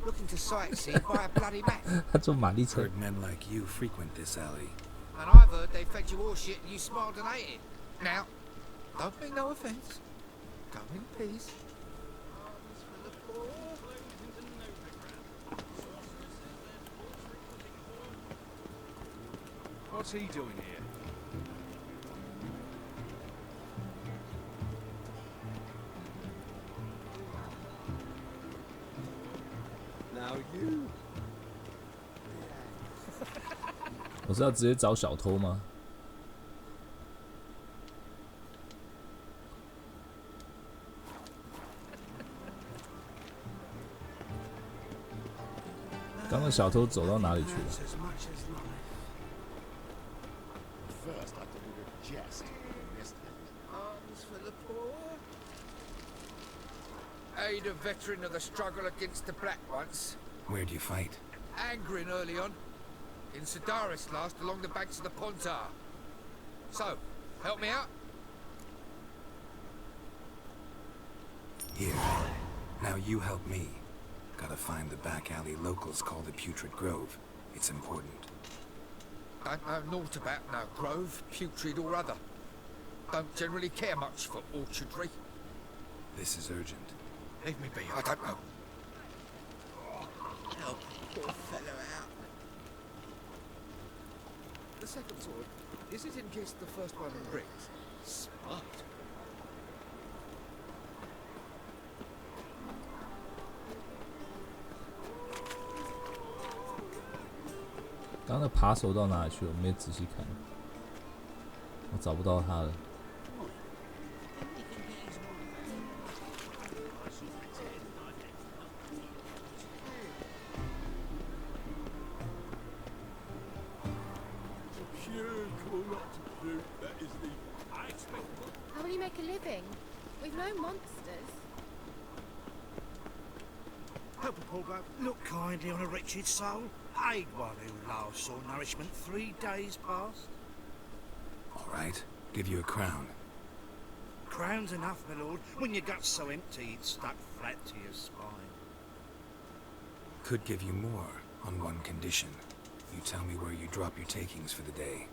Looking to sightsee by a bloody map. 他坐马力车。 Heard men like you frequent this alley. And I've heard they fed you all shit and you smiled and ate it. Now, don't mean no offence. Go in peace. What's he doing here? Now you. 我是要直接找小偷吗？刚刚小偷走到哪里去了？ First, I thought we were jest. Arms for the poor. Aid a veteran of the struggle against the Black once. Where'd you fight? Angering early on. In Sedaris last, along the banks of the Pontar. So, help me out? Here. Now you help me. Gotta find the back alley locals call the Putrid Grove. It's important. Don't know naught about no grove, putrid or other. Don't generally care much for orchardry. This is urgent. Leave me be, I don't know. Help poor fellow out. The second sword, is it in case the first one breaks? Smart. 刚刚的扒手到哪里去了？我没仔细看，我找不到他了。How will you make a living? We've no monsters. Help a poor bloke. Look kindly on a wretched soul. I'd one who last saw nourishment 3 days past. All right, give you a crown. Crown's enough, my lord, when your gut's so empty it's stuck flat to your spine. Could give you more, on one condition. You tell me where you drop your takings for the day.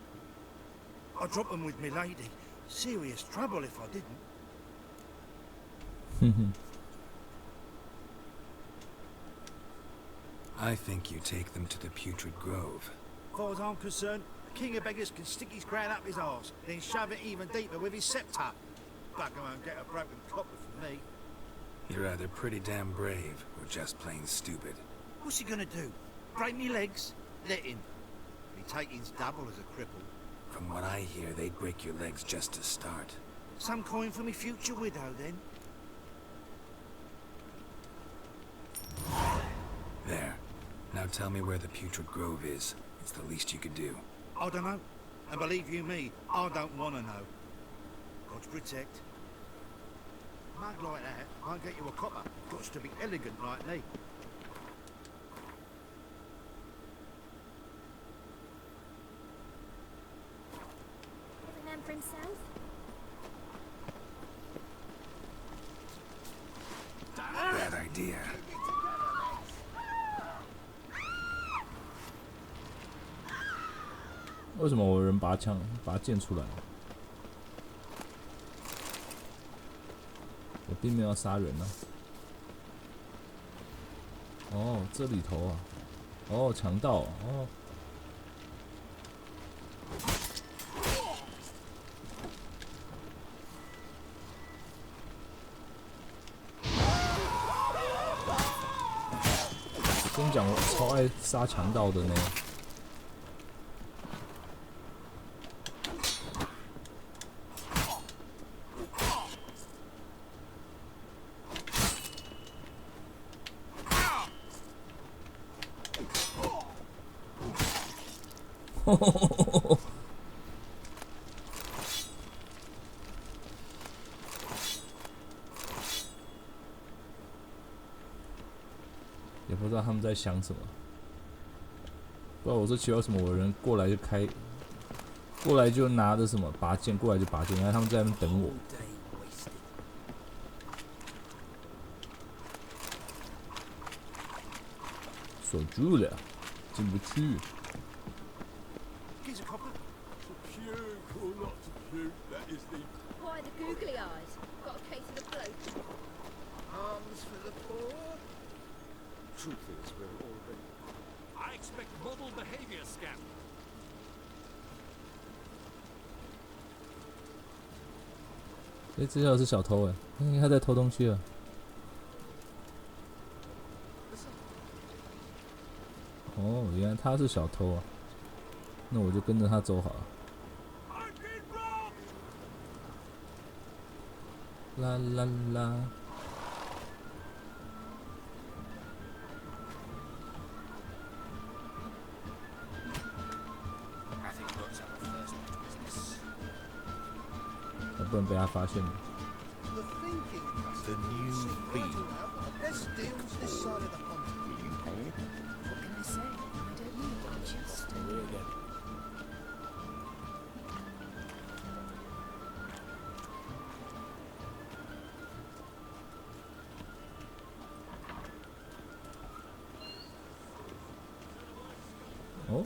I'd drop them with me lady. Serious trouble if I didn't. I think you take them to the Putrid Grove. As far as I'm concerned, the king of beggars can stick his crown up his arse, then shove it even deeper with his sceptre. Bugger won't get a broken copper from me. You're either pretty damn brave, or just plain stupid. What's he gonna do? Break me legs? Let him. Me taking's double as a cripple. From what I hear, they'd break your legs just to start. Some coin for me future widow, then. There. Now tell me where the Putrid Grove is. It's the least you could do. I don't know. And believe you me, I don't want to know. God protect. Mug like that won't get you a copper. Got to be elegant like me. Have a man for himself? Bad idea. 为什么我有人拔剑出来？我并没有要杀人啊。哦，这里头啊，哦，强盗哦。跟你讲，我超爱杀强盗的呢。也不知道他们在想什么。不知道我说奇怪，为什么我人过来就开，过来就拿着什么拔剑，过来就拔剑，然后他们在那边等我。锁住了，进不去。 Here's a copper. To puke or not to puke, that is the... Why the googly eyes? Got a case of the bloat. Arms for the poor. Truth is, we're already... I expect model behavior scan. 这条是小偷哎，他在偷东西了。哦，原来他是小偷啊。 那我就跟着他走好了。啦啦啦！我不能被他发现了。 The new beat. Best deals this side of the pond. What can I say? I don't know. I'm just哦。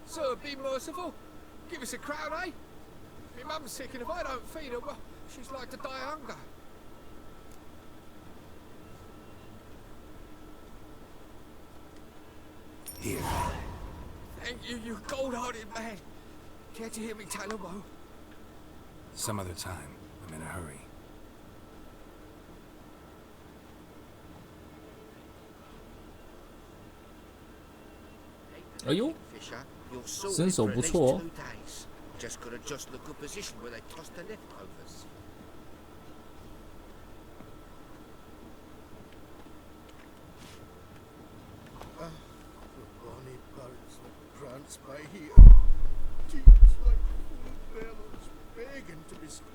Sir, be merciful. Give us a crown, eh? My mum's sick, and if I don't feed her, well, she's like to die of hunger. Here. Thank you, you cold-hearted man. Care to hear me tell a woe? Some other time. I'm in a hurry. Eh呦， You're 身手 sorted for 不 at least 错哦。 2 days. Just gotta adjust the good position where they toss the leftovers. The bonny birds that prance by here. Teats like full bellows. dragon to be schooled.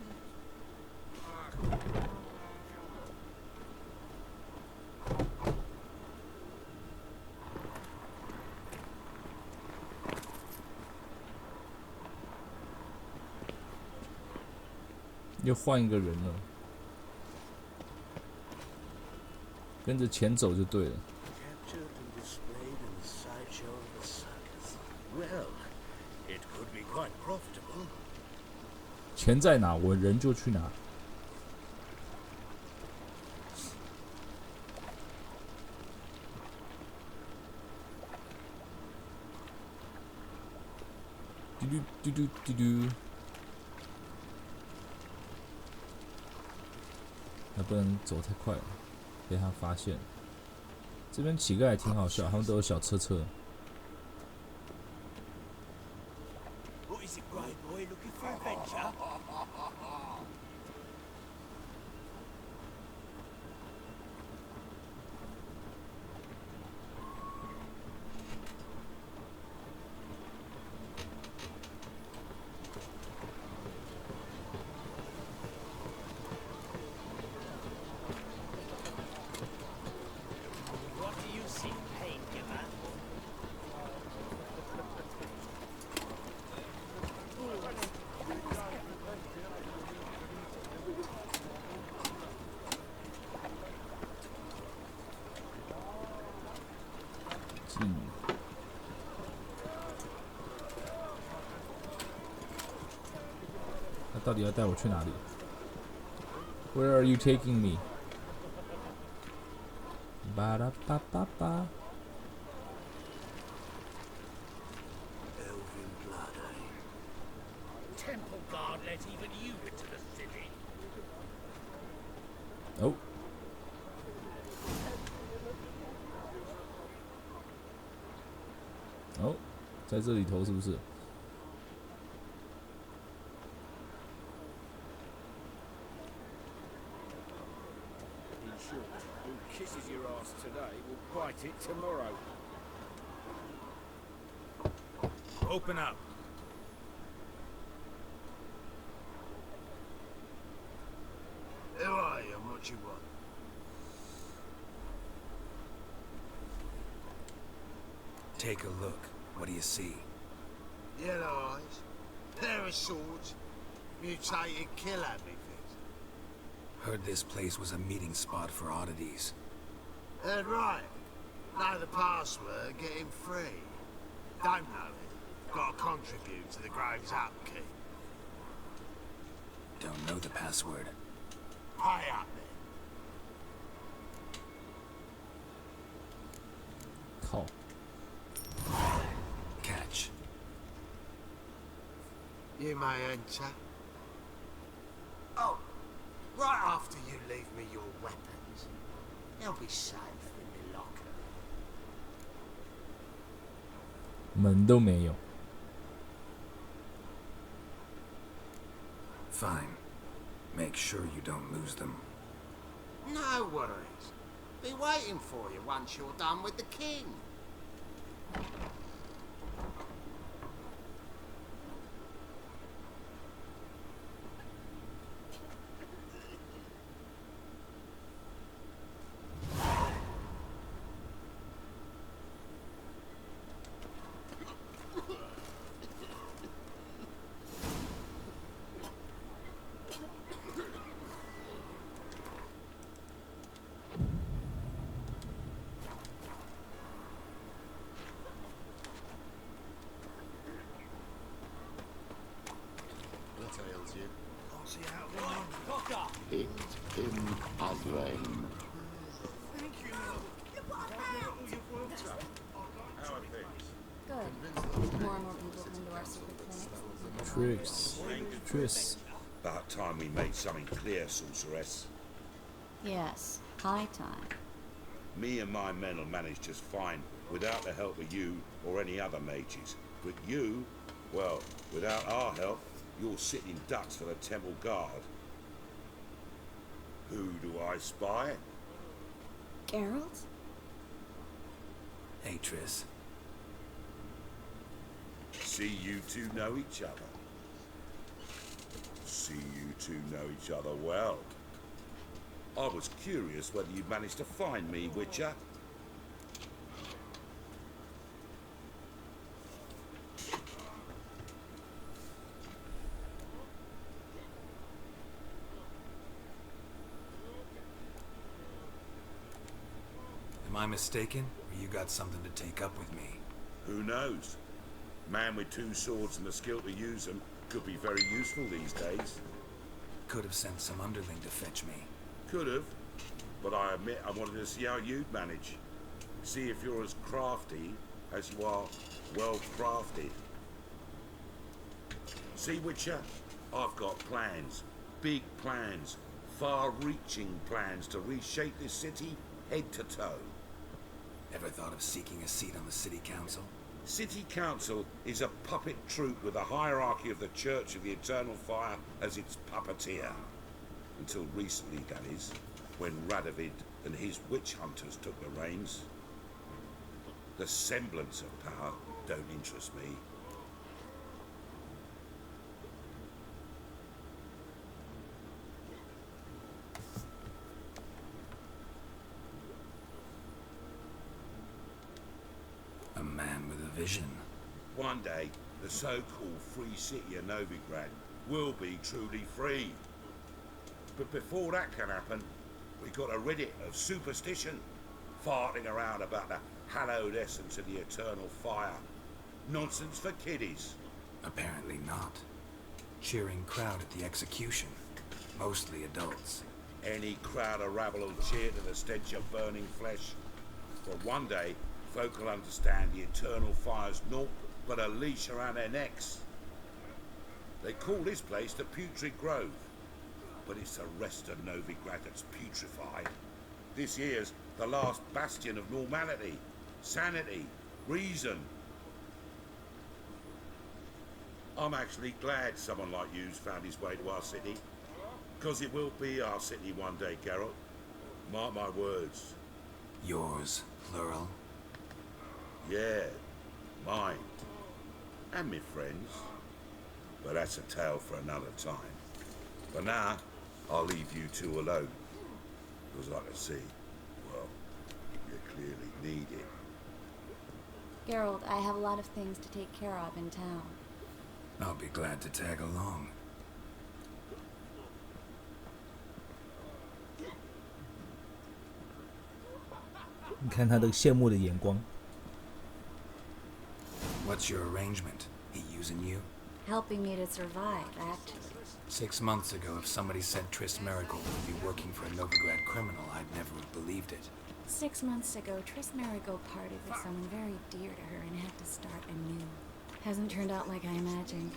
又换一个人了，跟着钱走就对了。 Captured and displayed in the sideshow of a circus. Well, it could be quite profitable. 钱在哪，我人就去哪。嘟嘟嘟嘟嘟嘟。 还不能走太快，被他发现。这边乞丐也挺好笑，他们都有小车车。What is it, brave boy? Looking for adventure? What do you see, pain giver? 进。他到底要带我去哪里 ？Where are you taking me？ 巴拉巴巴巴。 Elven blood, eh? Temple guard let even you into the city. 哦。哦，在这里头是不是？ In short, who kisses your ass today will bite it tomorrow. Open up. Who are you and what you want? Take a look. What do you see? Yellow eyes, pair of swords, mutated killer things. Heard this place was a meeting spot for oddities. Heard right. Know the password, get him free. Don't know it. Got to contribute to the Grove's upkeep. Don't know the password. Pay up then. 靠！ Catch. You may enter. Oh, right after you leave me your weapons. They'll be safe in the locker. 门都没有。 Fine. Make sure you don't lose them. No worries. Be waiting for you once you're done with the king. What ails you? Can't see out of the It has rained. Thank you. How are things? Good. More and more people come to our secret clinics. Tris. About time we made something clear, sorceress. Yes, high time. Me and my men will manage just fine, without the help of you or any other mages. But you, well, without our help, you're sitting ducks for the temple guard. Who do I spy? Geralt? Hey, Tris. See you two know each other. see you two know each other well. I was curious whether you'd managed to find me, Witcher. Am I mistaken, or you got something to take up with me? Who knows? Man with 2 swords and the skill to use them could be very useful these days. Could have sent some underling to fetch me. Could have, but I admit I wanted to see how you'd manage. See if you're as crafty as you are well crafted. See, Witcher, I've got plans. Big plans. Far-reaching plans to reshape this city head to toe. Ever thought of seeking a seat on the city council? City council is a puppet troupe with a hierarchy of the Church of the Eternal Fire as its puppeteer. Until recently, that is, when Radovid and his witch hunters took the reins. The semblance of power don't interest me. A man with a vision. One day, the so-called free city of Novigrad will be truly free. But before that can happen, we got to rid it of superstition, farting around about the hallowed essence of the eternal fire. Nonsense for kiddies. Apparently not. Cheering crowd at the execution. Mostly adults. Any crowd of rabble will cheer to the stench of burning flesh. But one day, folk will understand the eternal fire's naught but a leash around their necks. They call this place the Putrid Grove, but it's the rest of Novigrad that's putrefied. This here's the last bastion of normality, sanity, reason. I'm actually glad someone like you's found his way to our city, because it will be our city one day, Geralt. Mark my words. Yours, plural? Yeah, mine. And me friends. But that's a tale for another time. For now, I'll leave you two alone. Because like I see, well, you clearly need it. Geralt, I have a lot of things to take care of in town. I'll be glad to tag along.你看他这个羡慕的眼光。 What's your arrangement? He using you? Helping me to survive, actually. 6 months ago, if somebody said Triss Merigold would be working for a Novigrad criminal, I'd never have believed it. 6 months ago, Triss Merigold partied with someone very dear to her and had to start anew. Hasn't turned out like I imagined.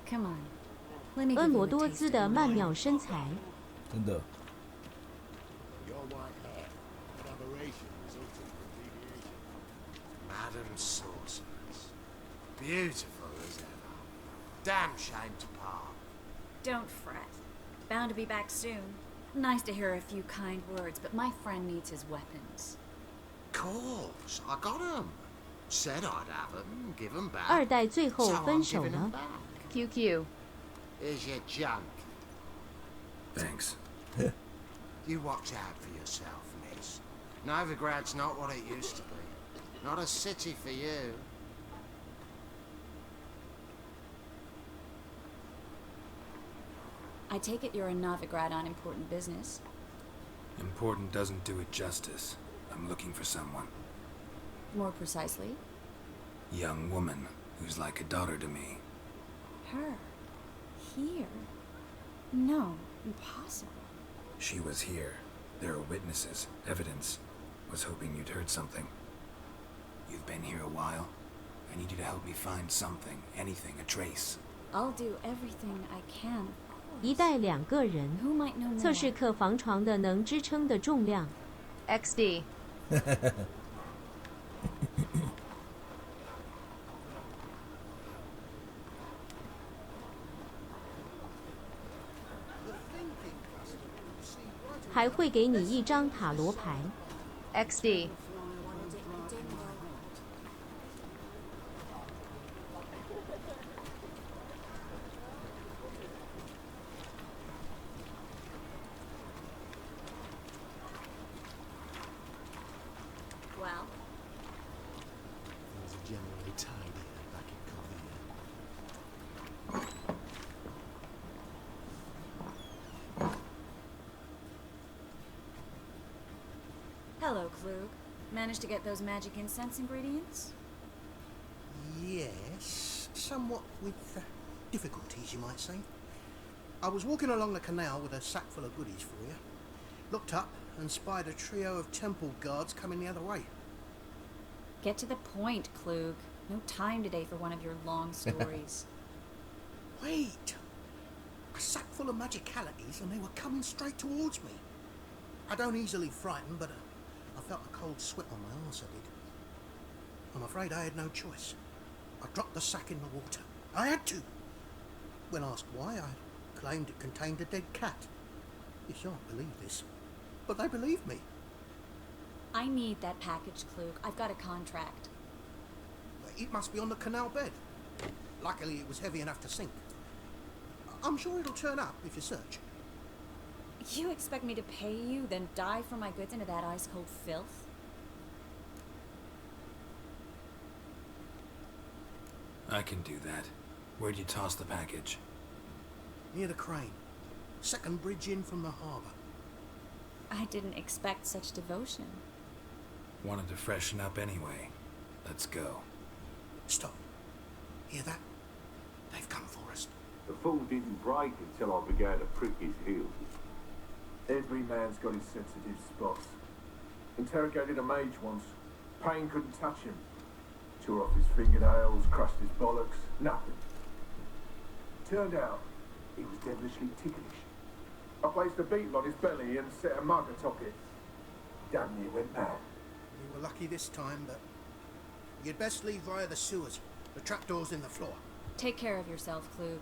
Come on, let me give 婀娜 you a 多 taste 姿 of 的 my 曼妙身材，真的。 Your white hair, an aberration resulting from deviation. Madam Sorceress. Beautiful as ever. Damn shame to part. Don't fret. Bound to be back soon. Nice to hear a few kind words, but my friend needs his weapons. Course, I got 'em. Said I'd have 'em, give 'em back. 二代最后 So I'm 分手 giving 'em 了。 back. QQ. Here's your junk. Thanks. You watch out for yourself, miss. Novigrad's not what it used to be. Not a city for you. I take it you're in Novigrad on important business. Important doesn't do it justice. I'm looking for someone. More precisely, Young woman who's like a daughter to me. her. Here? No, impossible. She was here. There are witnesses, evidence. Was hoping you'd heard something. You've been here a while. I need you to help me find something, anything, a trace. I'll do everything I can. 一代2个人， Who might know more? 测试客房床的能支撑的重量。XD. 还会给你一张塔罗牌。 XD. Hello, Klug. Managed to get those magic incense ingredients? Yes, somewhat with difficulties, you might say. I was walking along the canal with a sack full of goodies for you. Looked up and spied a trio of temple guards coming the other way. Get to the point, Klug. No time today for one of your long stories. Wait! A sack full of magicalities and they were coming straight towards me. I don't easily frighten, but I felt a cold sweat on my arse, I did. I'm afraid I had no choice. I dropped the sack in the water. I had to. When asked why, I claimed it contained a dead cat. You shan't believe this, but they believed me. I need that package, Klug. I've got a contract. It must be on the canal bed. Luckily, it was heavy enough to sink. I'm sure it'll turn up if you search. You expect me to pay you, then dive for my goods into that ice-cold filth? I can do that. Where'd you toss the package? Near the crane. Second bridge in from the harbour. I didn't expect such devotion. Wanted to freshen up anyway. Let's go. Stop. Hear that? They've come for us. The fall didn't break until I began to prick his heels. Every man's got his sensitive spots. Interrogated a mage once. Pain couldn't touch him. Tore off his fingernails, crushed his bollocks, nothing. Turned out, he was devilishly ticklish. I placed a beetle on his belly and set a mug atop it. Damn near went mad. We were lucky this time, but you'd best leave via the sewers. The trapdoor's in the floor. Take care of yourself, Klug.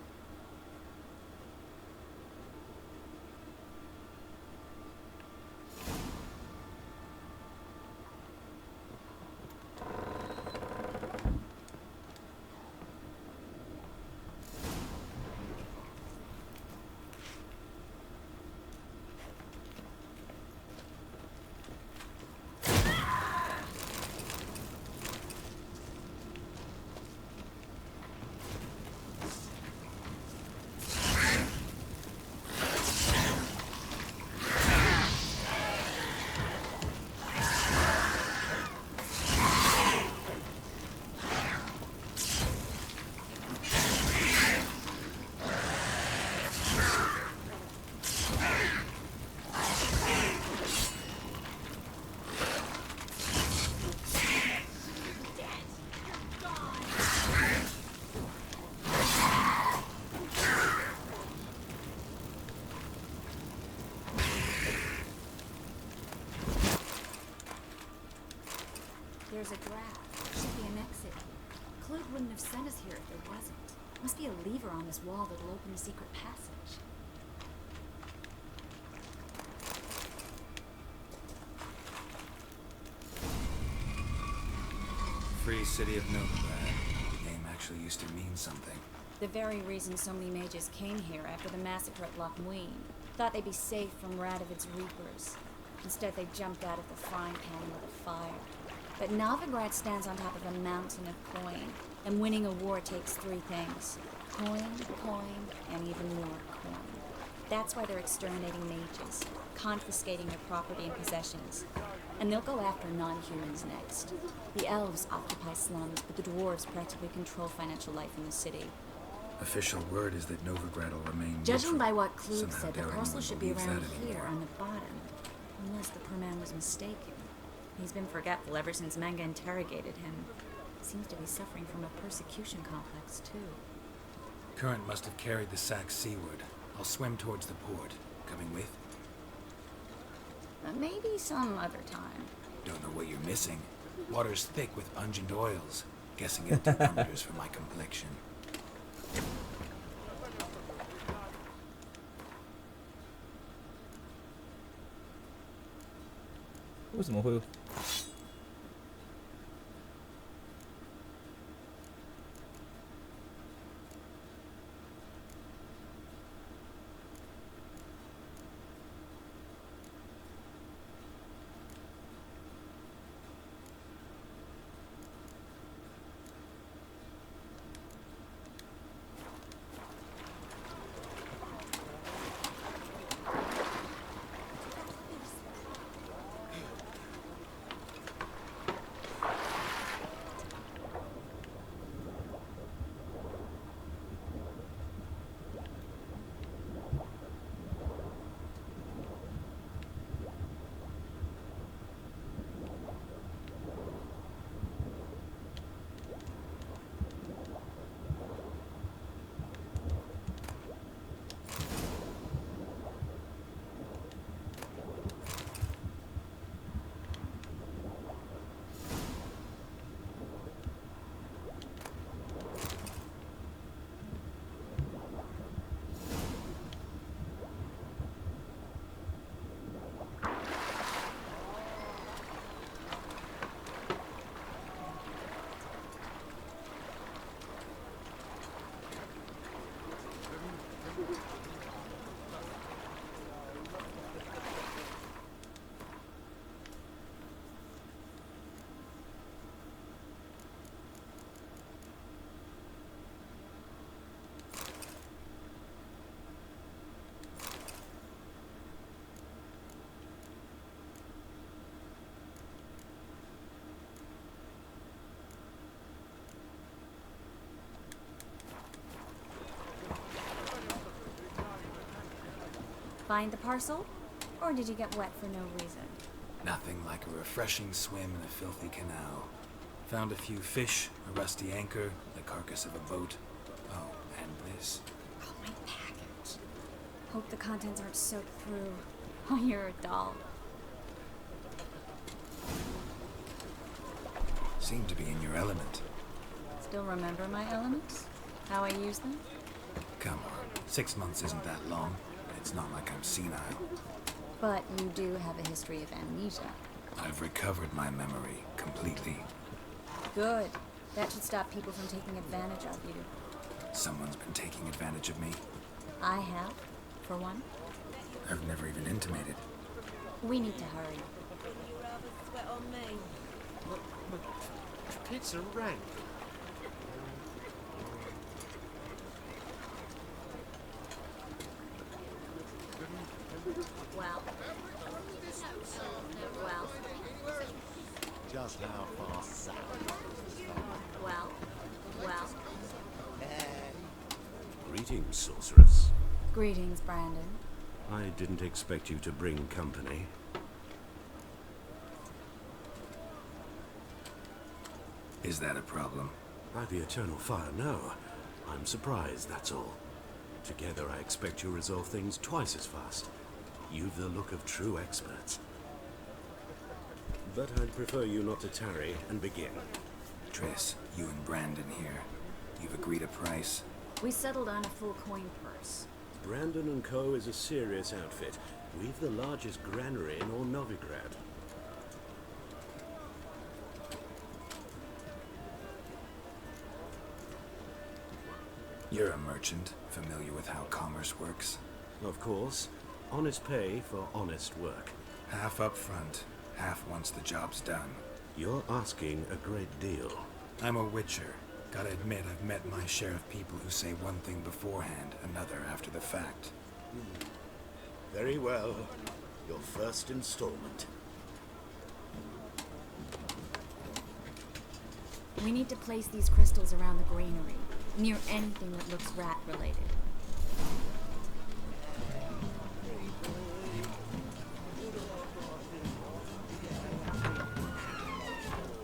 There's a draft. Should be an exit. Klug wouldn't have sent us here if there wasn't. Must be a lever on this wall that'll open a secret passage. Free City of Novigrad. The name actually used to mean something. The very reason so many mages came here after the massacre at Loch Muin. Thought they'd be safe from Radovid's reapers. Instead, they jumped out of the frying pan with a fire. But Novigrad stands on top of a mountain of coin, and winning a war takes three things. Coin, coin, and even more coin. That's why they're exterminating mages, confiscating their property and possessions. And they'll go after non-humans next. The elves occupy slums, but the dwarves practically control financial life in the city. Official word is that Novigrad will remain Judging neutral. by what Klug Somehow said, the doubt castle anyone should be believes around that here anymore. on the bottom. Unless the poor man was mistaken. He's been forgetful ever since Manga interrogated him. Seems to be suffering from a persecution complex, too. Current must have carried the sack seaward. I'll swim towards the port. Coming with? Maybe some other time. Don't know what you're missing. Water's thick with pungent oils. Guessing it did wonders for my complexion.为什么会？ Find the parcel? Or did you get wet for no reason? Nothing like a refreshing swim in a filthy canal. Found a few fish, a rusty anchor, the carcass of a boat. Oh, and this. Oh, my package. Hope the contents aren't soaked through. Oh, you're a doll. Seem to be in your element. Still remember my elements? How I use them? Come on, 6 months isn't that long. It's not like I'm senile. But you do have a history of amnesia. I've recovered my memory completely. Good. That should stop people from taking advantage of you. Someone's been taking advantage of me. I have, for one. I've never even intimated. We need to hurry. Sweat on me. Pizza rank. Well. Well. Just how far south is this family? Well. Well. Greetings, sorceress. Greetings, Brandon. I didn't expect you to bring company. Is that a problem? By the eternal fire, no. I'm surprised, that's all. Together, I expect you resolve things twice as fast. You've the look of true experts. But I'd prefer you not to tarry and begin. Triss, you and Brandon here. You've agreed a price? We settled on a full coin purse. Brandon & Co. is a serious outfit. We've the largest granary in all Novigrad. You're a merchant, familiar with how commerce works? Of course. Honest pay for honest work. Half up front, half once the job's done. You're asking a great deal. I'm a witcher. Gotta admit, I've met my share of people who say one thing beforehand, another after the fact. Very well. Your first installment. We need to place these crystals around the granary, near anything that looks rat-related.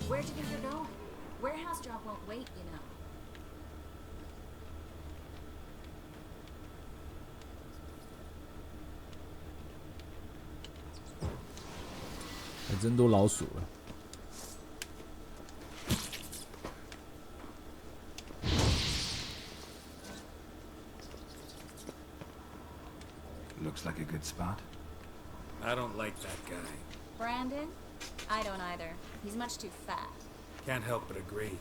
Where'd you think you're going? Warehouse job won't wait, you know.还真多老鼠了。Looks like a good spot. I don't like that guy. Brandon? I don't either. He's much too fat. Can't help but agree.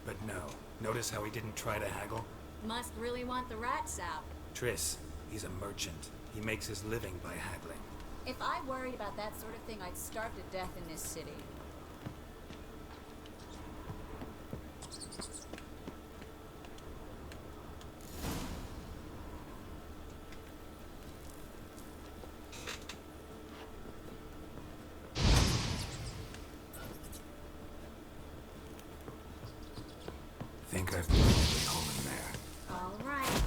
But no. Notice how he didn't try to haggle? Must really want the rats out. Triss, he's a merchant. He makes his living by haggling. If I worried about that sort of thing, I'd starve to death in this city. Think I've put a good hole in there. All right.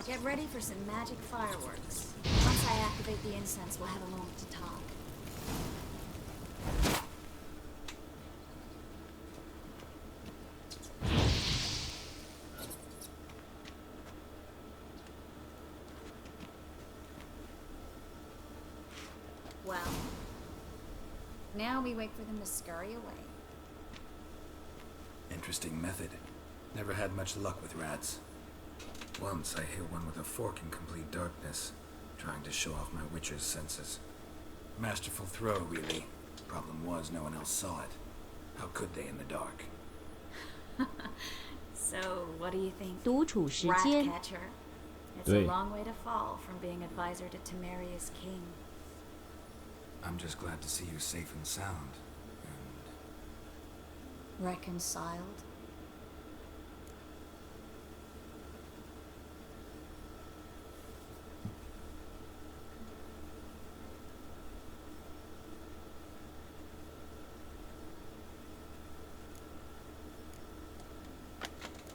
Get ready for some magic fireworks. Once I activate the incense, we'll have a moment to talk. Well, now we wait for them to scurry away. Interesting method. Never had much luck with rats. Once I hit one with a fork in complete darkness, trying to show off my witcher's senses. Masterful throw, really. Problem was, no one else saw it. How could they in the dark? So, what do you think? 独处时间。 Ratcatcher. It's a long way to fall from being advisor to Temeria's king. I'm just glad to see you safe and sound. Reconciled?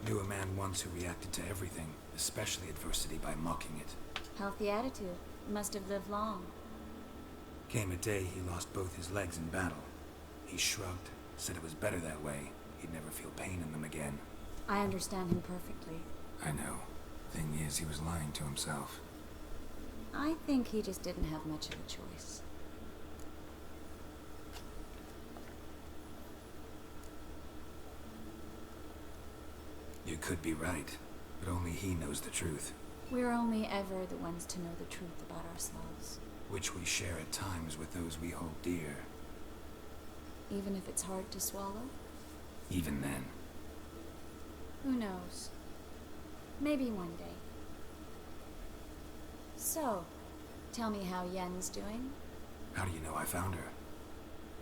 Knew a man once who reacted to everything, especially adversity, by mocking it. Healthy attitude. must have lived long. Came a day he lost both his legs in battle. He shrugged, said it was better that way. He'd never feel pain in them again. I understand him perfectly. I know. Thing is, he was lying to himself. I think he just didn't have much of a choice. You could be right, but only he knows the truth. We're only ever the ones to know the truth about ourselves. Which we share at times with those we hold dear. Even if it's hard to swallow? Even then. Who knows? Maybe one day. So, tell me how Yen's doing? How do you know I found her?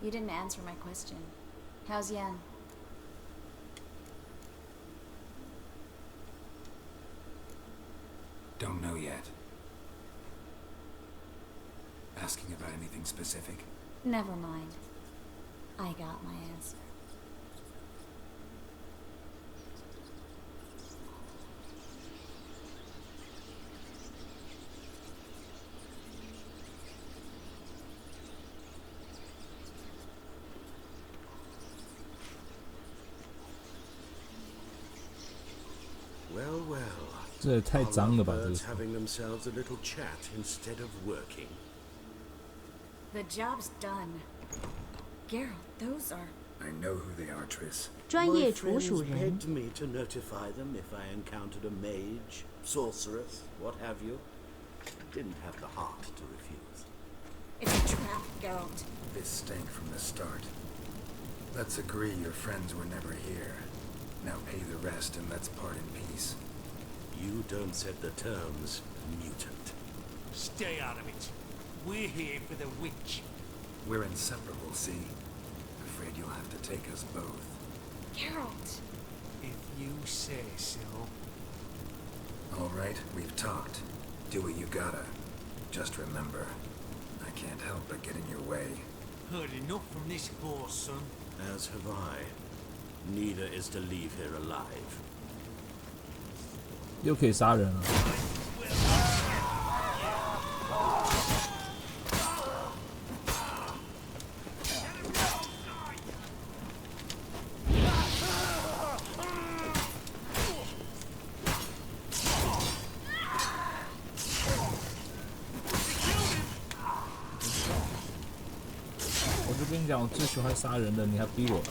You didn't answer my question. How's Yen? Don't know yet. Asking about anything specific? Never mind. I got my answer. Well, well. 这也太脏了吧，这个。 Having themselves a little chat instead of working. The job's done. Geralt, those are... I know who they are, Triss. 专业捕鼠 My 人 friends begged me to notify them if I encountered a mage, sorceress, what have you. Didn't have the heart to refuse. It's a trap, Geralt. This stank from the start. Let's agree your friends were never here. Now pay the rest and let's part in peace. You don't set the terms, mutant. Stay out of it. We're here for the witch. We're inseparable, see? Afraid you'll have to take us both. Geralt! If you say so. All right, we've talked. Do what you gotta. Just remember, I can't help but get in your way. Heard enough from this poor son. As have I. Neither is to leave here alive. 又可以杀人了。我就跟你讲，我最喜欢杀人的，你还逼我。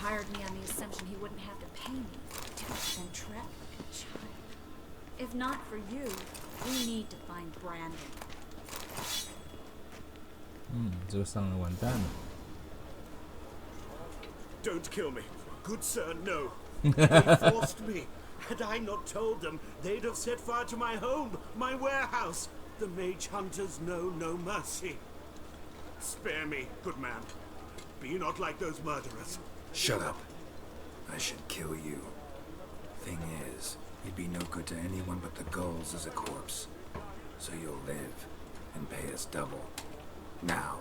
Hired me on the assumption he wouldn't have to pay me. Then trap a child. If not for you, we need to find Brandon. 这个商人完蛋了。 Don't kill me. Good sir, no. They forced me. Had I not told them, they'd have set fire to my home, my warehouse. The mage hunters know no mercy. Spare me, good man. Be not like those murderers. Shut up. I should kill you. Thing is, you'd be no good to anyone but the gulls as a corpse. So you'll live and pay us double. Now.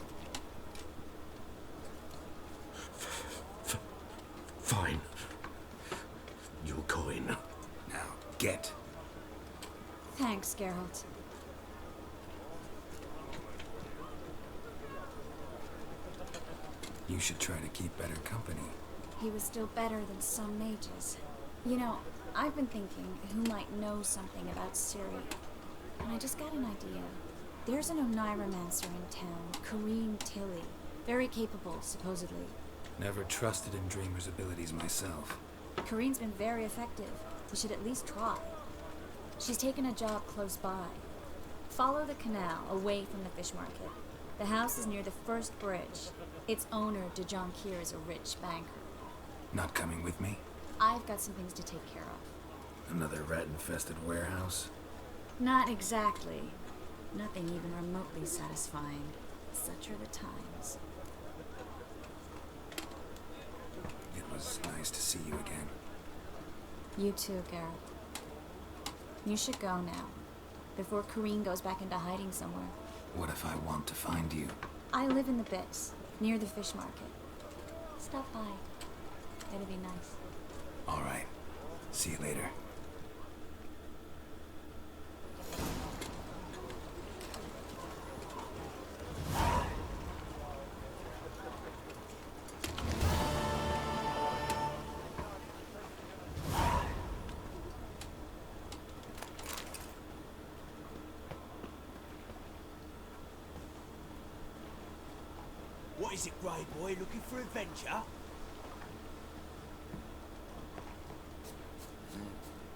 Fine. Your coin. Now, get. Thanks, Geralt. You should try to keep better company. He was still better than some mages. You know, I've been thinking who might know something about Ciri. And I just got an idea. There's an Oneiromancer in town, Kareem Tilly. Very capable, supposedly. Never trusted in Dreamer's abilities myself. Kareem's been very effective. You should at least try. She's taken a job close by. Follow the canal away from the fish market. The house is near the first bridge. Its owner, Dejon Kier, is a rich banker. Not coming with me? I've got some things to take care of. Another rat-infested warehouse? Not exactly. Nothing even remotely satisfying. Such are the times. It was nice to see you again. You too, Geralt. You should go now, before Kareem goes back into hiding somewhere. What if I want to find you? I live in the Bits, near the fish market. Stop by. It'll be nice. All right. See you later. What is it, Grey Boy? Looking for adventure?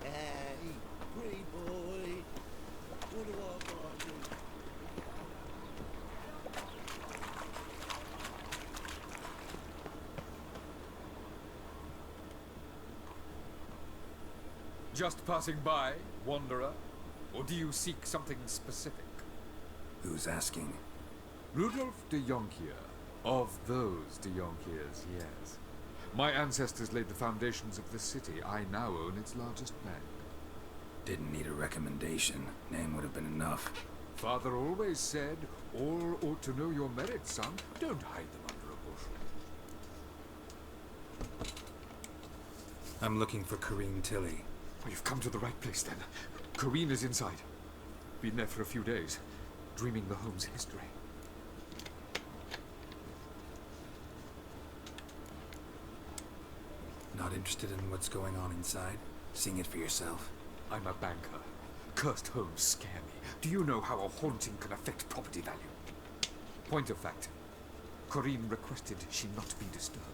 Hey, Grey Boy. What do I find you? Just passing by, wanderer? Or do you seek something specific? Who's asking? Rudolf de Jonkier. Of those de Jonkiers, yes. My ancestors laid the foundations of this city. I now own its largest bank. Didn't need a recommendation. Name would have been enough. Father always said, all ought to know your merits, son. Don't hide them under a bushel. I'm looking for Corrine Tilly. We've come to the right place, then. Corrine is inside. Been there for a few days, dreaming the home's history. Not interested in what's going on inside? Seeing it for yourself? I'm a banker. Cursed homes scare me. Do you know how a haunting can affect property value? Point of fact, Corrine requested she not be disturbed.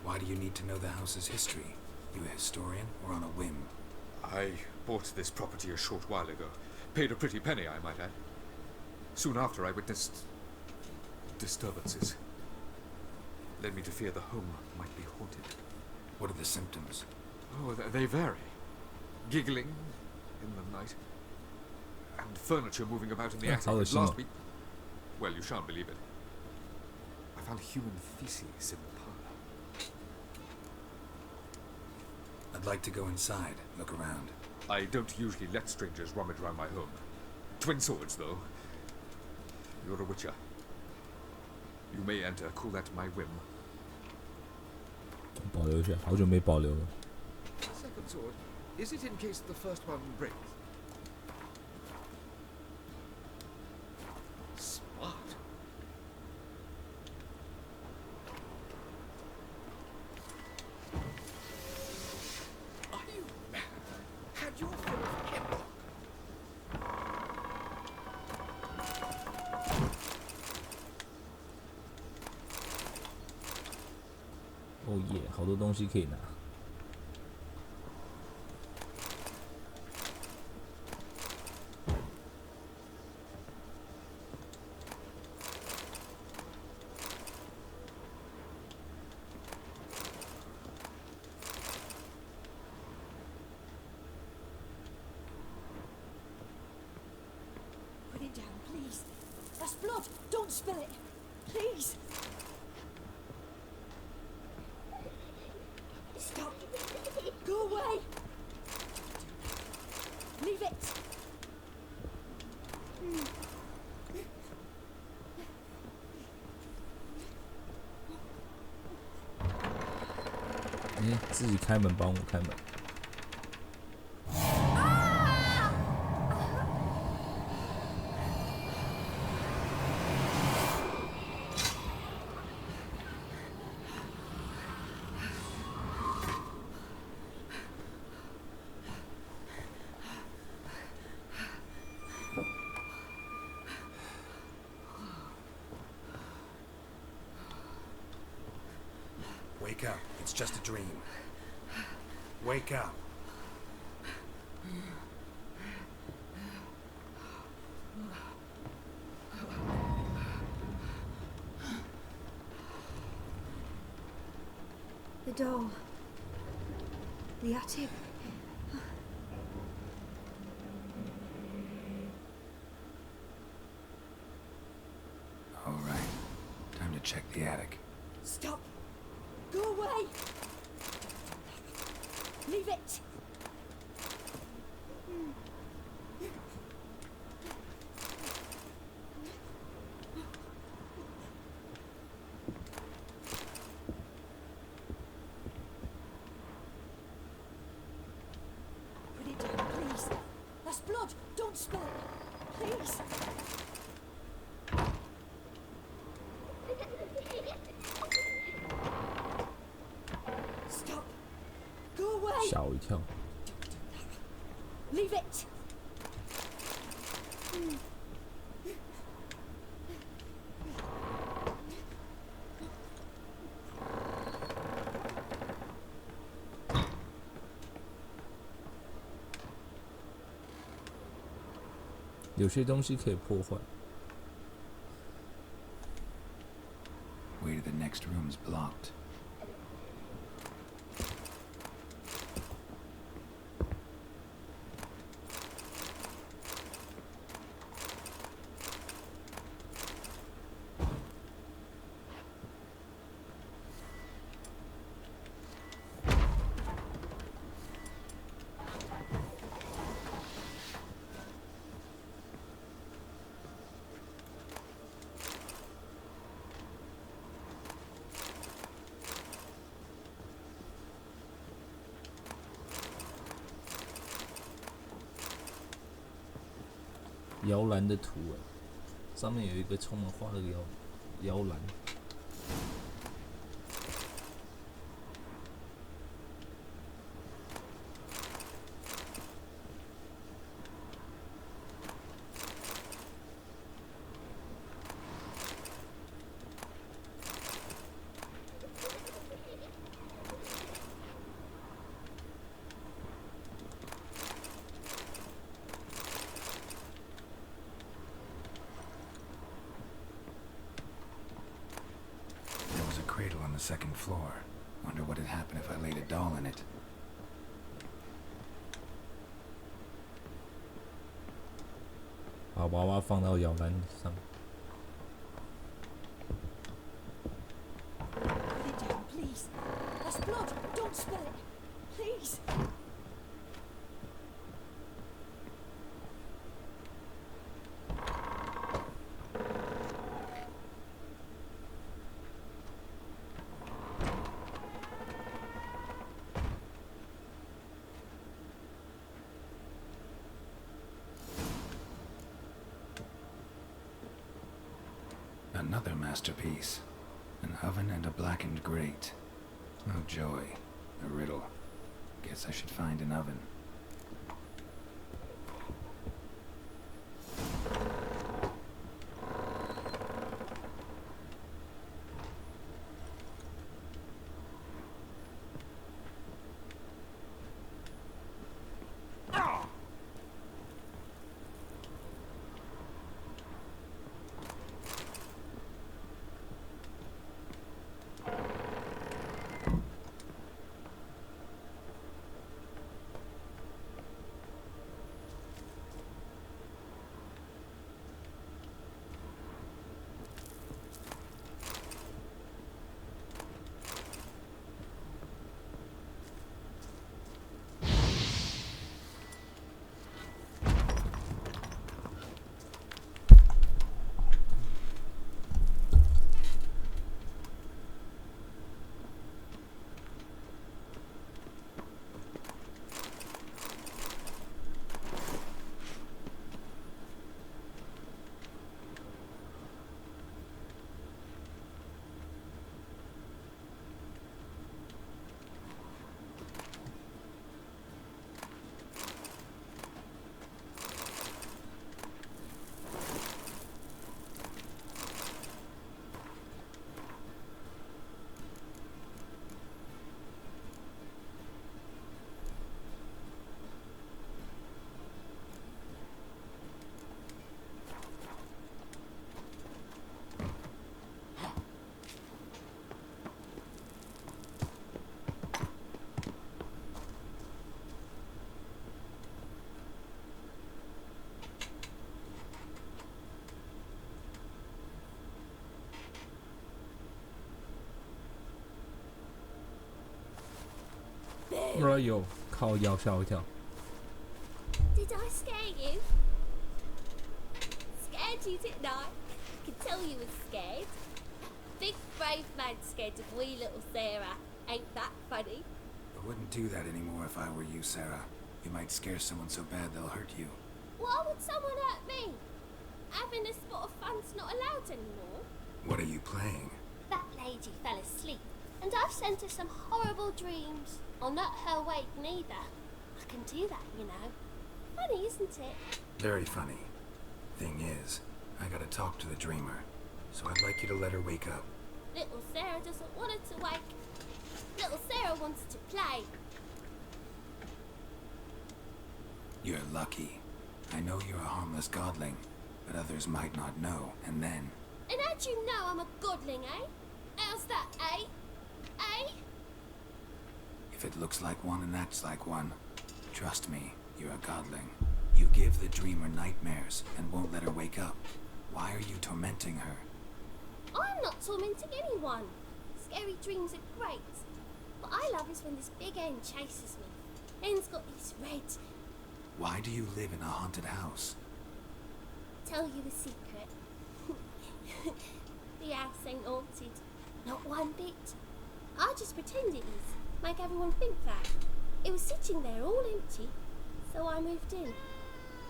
Why do you need to know the house's history? You a historian or on a whim? I bought this property a short while ago. Paid a pretty penny, I might add. Soon after, I witnessed disturbances. Led me to fear the home might be haunted. What are the symptoms? Oh, they vary. Giggling in the night. And furniture moving about in the attic. Last week... Well, you shan't believe it. I found human feces in the parlor. I'd like to go inside, look around. I don't usually let strangers rummage around my home. Twin swords, though. You're a witcher. You may enter, call that my whim. 保留一下，好久没保留了。 Second sword, is it in case the first one breaks? Smart. Are you mad? Had your fill of hemlock?哦耶，好多东西可以拿。Put it down, please. That's blood. Don't spill it. Please. Stop. Go away. Leave it.自己开门，帮我开门。 Wake up. It's just a dream. Wake up. The doll. The attic. All right. Time to check the attic. Stop. Go away. Leave it. blood! Don't spill it! Please! Stop! Go away! 吓我一跳。 Leave it! 有些东西可以破坏。 Way to the next room's blocked.摇篮的图哎，上面有一个充满花的摇篮。Cradle on the second floor. Wonder what would happen if I laid a doll in it. 把娃娃放到摇篮上。 Put it down, please. That's blood. Don't spill it. Please. Another masterpiece. An oven and a blackened grate. Oh joy. A riddle. Guess I should find an oven. Royal 靠腰吓我一跳。 Did I scare you? Scared you, didn't I? Could tell you was scared. Big brave man scared of wee little Sarah. Ain't that funny? I wouldn't do that anymore if I were you, Sarah. You might scare someone so bad they'll hurt you. Why would someone hurt me? Having a spot of fun's not allowed anymore. What are you playing? That lady fell asleep, and I've sent her some horrible dreams. I'll not her wake neither. I can do that, you know. Funny, isn't it? Very funny. Thing is, I gotta talk to the dreamer, so I'd like you to let her wake up. Little Sarah doesn't want her to wake. Little Sarah wants to play. You're lucky. I know you're a harmless godling, but others might not know, and then... And how'd you know I'm a godling, eh? How's that, eh? Eh? If it looks like one and acts like one, trust me, you're a godling. You give the dreamer nightmares and won't let her wake up. Why are you tormenting her? I'm not tormenting anyone. Scary dreams are great. What I love is when this big end chases me. End's got these red... Why do you live in a haunted house? Tell you a secret. The house ain't haunted. Not one bit. I just pretend it is. Make everyone think that. It was sitting there all empty. So I moved in.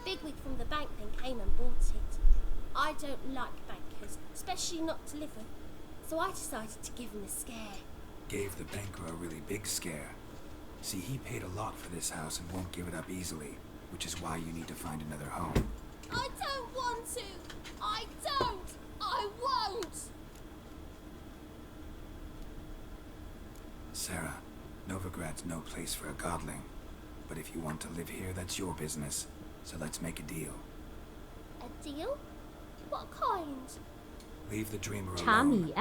Bigwig from the bank then came and bought it. I don't like bankers, especially not to live with. So I decided to give him a scare. Gave the banker a really big scare. See, he paid a lot for this house and won't give it up easily, which is why you need to find another home. I don't want to! I don't! I won't! Sarah, Novigrad's no place for a godling. But if you want to live here, that's your business. So let's make a deal. A deal? What kind? Leave the dreamer alone.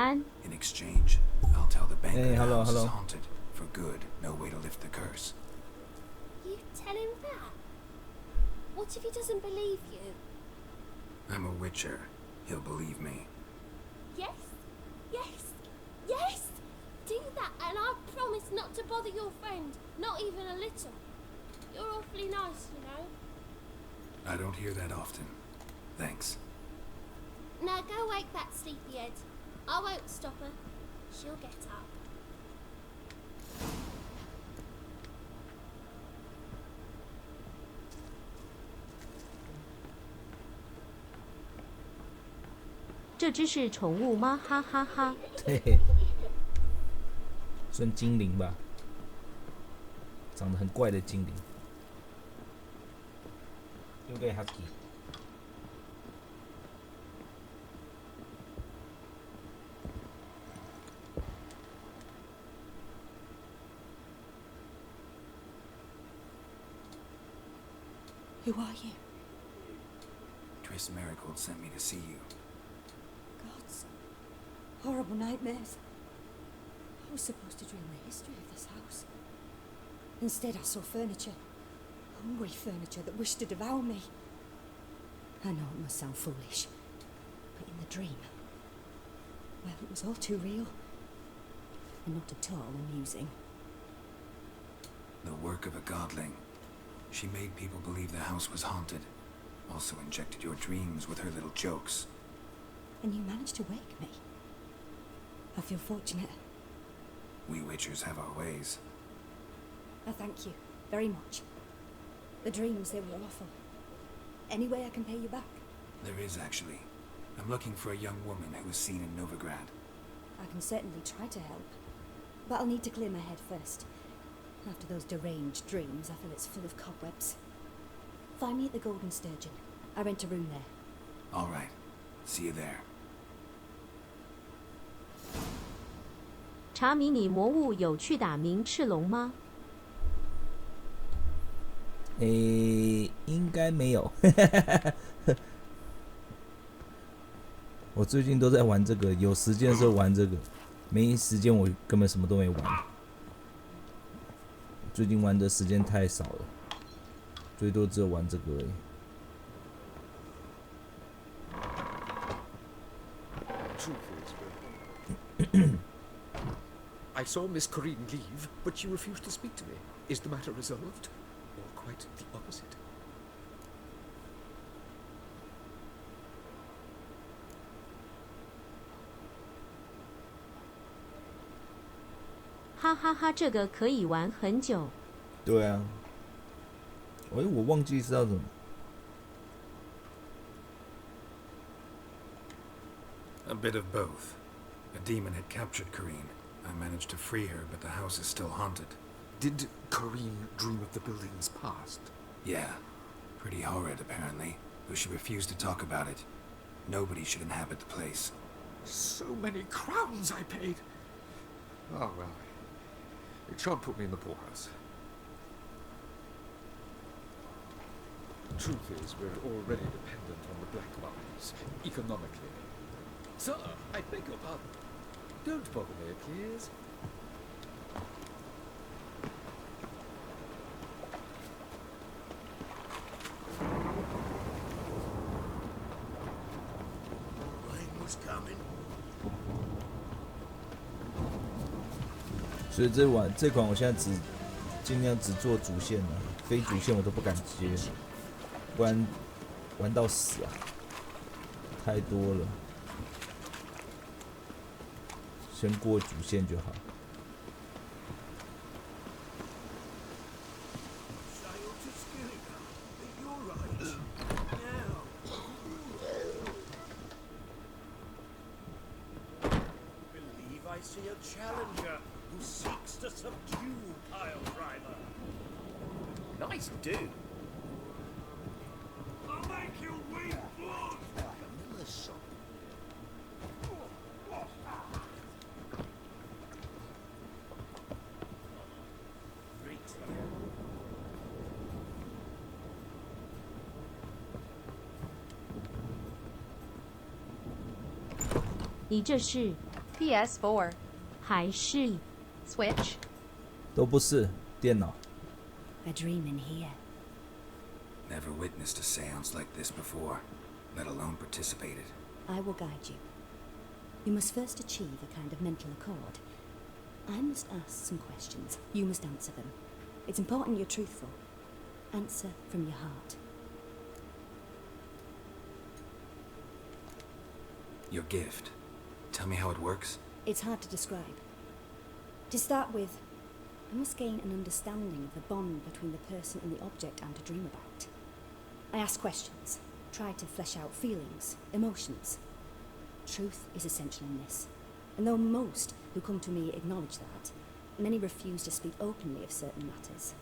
In exchange, I'll tell the banker Hey, the hello, house hello. is haunted. For good, no way to lift the curse. You tell him that? What if he doesn't believe you? I'm a witcher. He'll believe me. Yes? Yes? Yes! Do that and I promise not to bother your friend. Not even a little. You're awfully nice, you know. I don't hear that often. Thanks. Now go wake that sleepyhead. I won't stop her. She'll get up.这只是宠物吗？哈哈哈。嘿嘿，算精灵吧，长得很怪的精灵。丢给 Husky。Who are you? Triss Marigold sent me to see you. Gods. Horrible nightmares. I was supposed to dream the history of this house. Instead, I saw furniture. Hungry furniture that wished to devour me. I know it must sound foolish, but in the dream, well, it was all too real. And not at all amusing. The work of a godling. She made people believe the house was haunted. Also injected your dreams with her little jokes. And you managed to wake me. I feel fortunate. We witchers have our ways. I thank you very much. The dreams, they were awful. Any way I can pay you back? There is, actually. I'm looking for a young woman who was seen in Novigrad. I can certainly try to help. But I'll need to clear my head first. After those deranged dreams, I feel it's full of cobwebs. Find me at the Golden Sturgeon. I rent a room there. All right. See you there. 查迷你魔物有去打鸣翅龙吗？应该没有。我最近都在玩这个，有时间的时候玩这个，没时间我根本什么都没玩。最近玩的时间太少了，最多只有玩这个而已。I saw Miss Corinne leave, but she refused to speak to me. Is the matter resolved? Or quite the opposite? 哈哈哈，这个可以玩很久。对啊，我忘记是要怎么。A bit of both. A demon had captured Corrine. I managed to free her, but the house is still haunted. Did Corrine dream of the building's past? Yeah. Pretty horrid, apparently. Though she refused to talk about it. Nobody should inhabit the place. So many crowns I paid. Oh, well. It shan't put me in the poorhouse. The truth is, we're already dependent on the black mines, economically. Sir, I beg your pardon. Don't bother me, please. Rain was coming. 所以这款我现在尽量只做主线了，非主线我都不敢接，不然玩到死啊，太多了。先过主线就好。Believe I see a challenger who seeks to subdue Pile Driver. Nice dude. I'll make you weep blood. Camilla song. Great. 你这是 PS4 还是 Switch 都不是电脑。 A dream in here. Never witnessed a seance like this before, let alone participated. I will guide you. You must first achieve a kind of mental accord. I must ask some questions. You must answer them. It's important you're truthful. Answer from your heart. Your gift. Tell me how it works. It's hard to describe. To start with, I must gain an understanding of the bond between the person and the object I'm to dream about. I ask questions, try to flesh out feelings, emotions. Truth is essential in this, and though most who come to me acknowledge that, many refuse to speak openly of certain matters.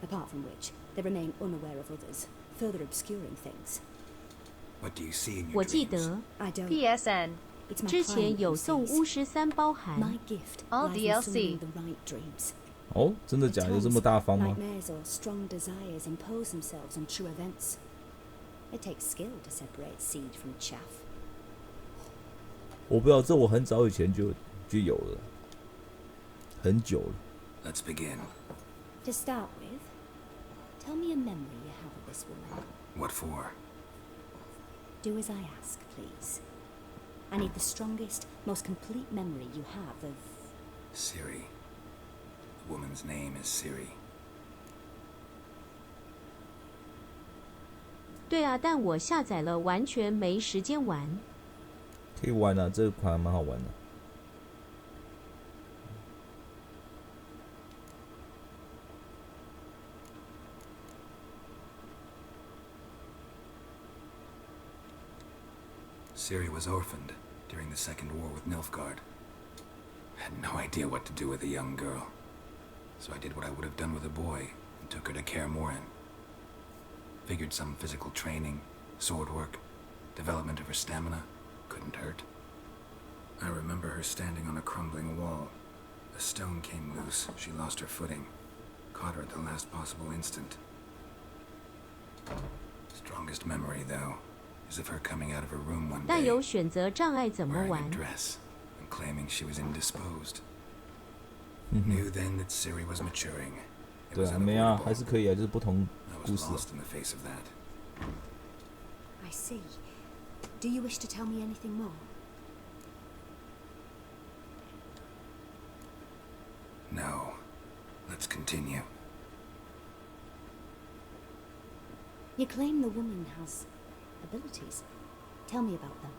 Apart from which, they remain unaware of others, further obscuring things. What do you see in your 我记 dreams? 得 I don't. PSN It's my 之前 client 有 who 送 sees. 巫师3包含 My gift All lies in DLC. summoning the right dreams. 哦，真的假的？有这么大方吗？ Nightmares or strong desires impose themselves on true events. It takes skill to separate seed from chaff. 我不知道，这我很早以前就有了，很久了。 Let's begin. To start with, tell me a memory you have of this woman. What for? Do as I ask, please. I need the strongest, most complete memory you have of... Siri. The woman's name is Siri. 对啊，但我下载了，完全没时间玩。可以玩啊，这款蛮好玩的。Siri was orphaned during the Second War with Nilfgaard. Had no idea what to do with a young girl. So I did what I would have done with a boy and took her to Kaer Morhen. Figured some physical training, sword work, development of her stamina couldn't hurt. I remember her standing on a crumbling wall. A stone came loose, she lost her footing. Caught her at the last possible instant. Strongest memory, though, is of her coming out of her room one 但 day, 有选择障碍怎么 wearing 玩 a？ dress and claiming she was indisposed. Knew then that Siri was maturing. It 对 was 啊，没啊， unavoidable. 还是可以啊，就是不同 I 故 was 事啊。 lost in the face of that. I see. Do you wish to tell me anything more? No. Let's continue. You claim the woman has abilities. Tell me about them.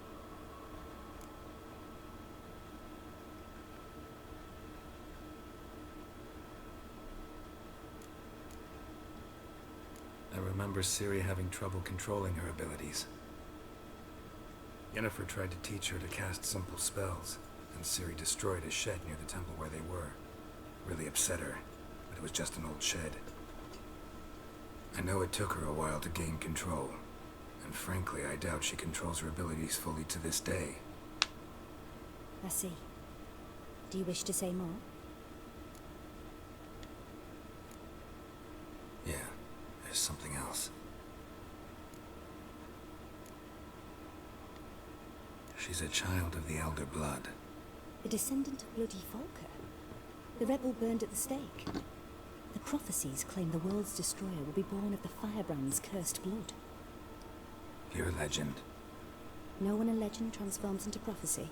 I remember Siri having trouble controlling her abilities. Yennefer tried to teach her to cast simple spells, and Ciri destroyed a shed near the temple where they were. Really upset her, but it was just an old shed. I know it took her a while to gain control, and frankly, I doubt she controls her abilities fully to this day. I see. Do you wish to say more? Yeah, there's something else. She's a child of the Elder Blood. A descendant of bloody Volker. The rebel burned at the stake. The prophecies claim the world's destroyer will be born of the Firebrand's cursed blood. Pure legend. Know when a legend transforms into prophecy?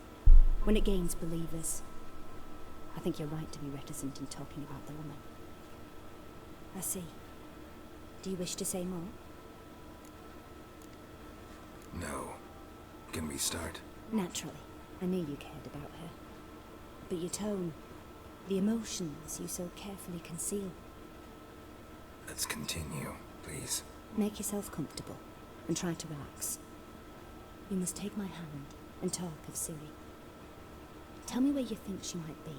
When it gains believers. I think you're right to be reticent in talking about the woman. I see. Do you wish to say more? No. Can we start? Naturally. I knew you cared about her. But your tone, the emotions you so carefully conceal. Let's continue, please. Make yourself comfortable and try to relax. You must take my hand and talk of Ciri. Tell me where you think she might be.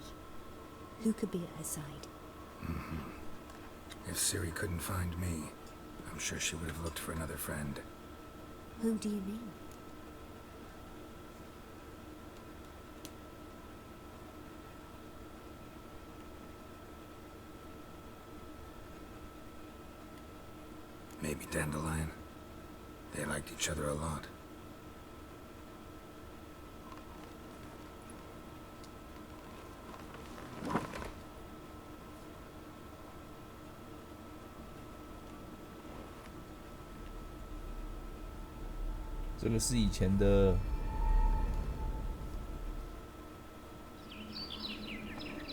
Who could be at her side? If Ciri couldn't find me, I'm sure she would have looked for another friend. Who do you mean? Maybe Dandelion. They liked each other a lot.这个是以前的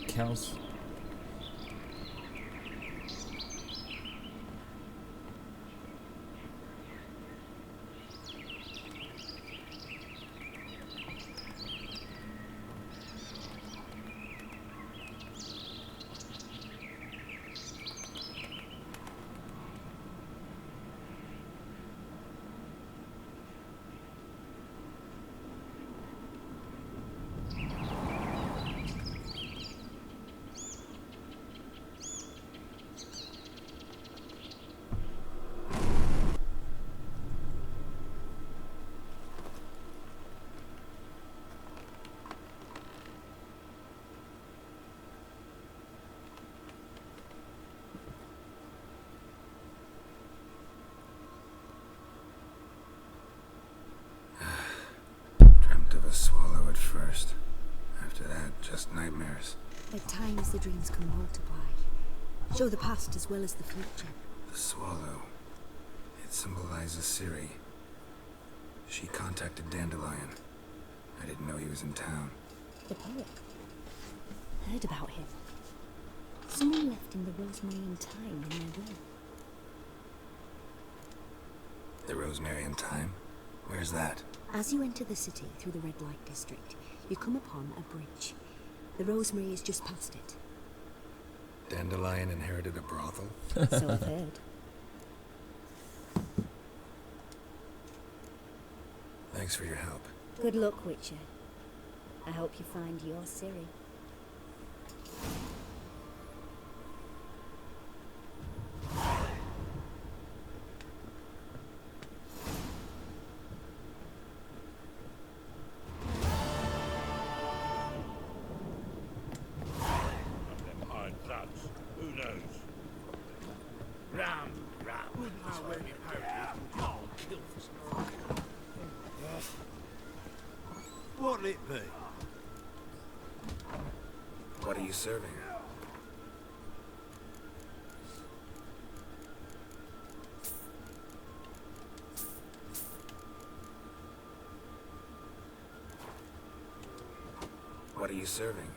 Council。Swallow at first. After that, just nightmares. At times the dreams can multiply. Show the past as well as the future. The swallow. It symbolizes Ciri. She contacted Dandelion. I didn't know he was in town. The poet. Heard about him. Someone left him the Rosemary Thyme in their will. The Rosemary Thyme? Where's that? As you enter the city through the red light district, you come upon a bridge. The Rosemary is just past it. Dandelion inherited a brothel? So I've heard. Thanks for your help. Good luck, Witcher. I hope you find your Ciri. What'll it be? What are you serving? What are you serving?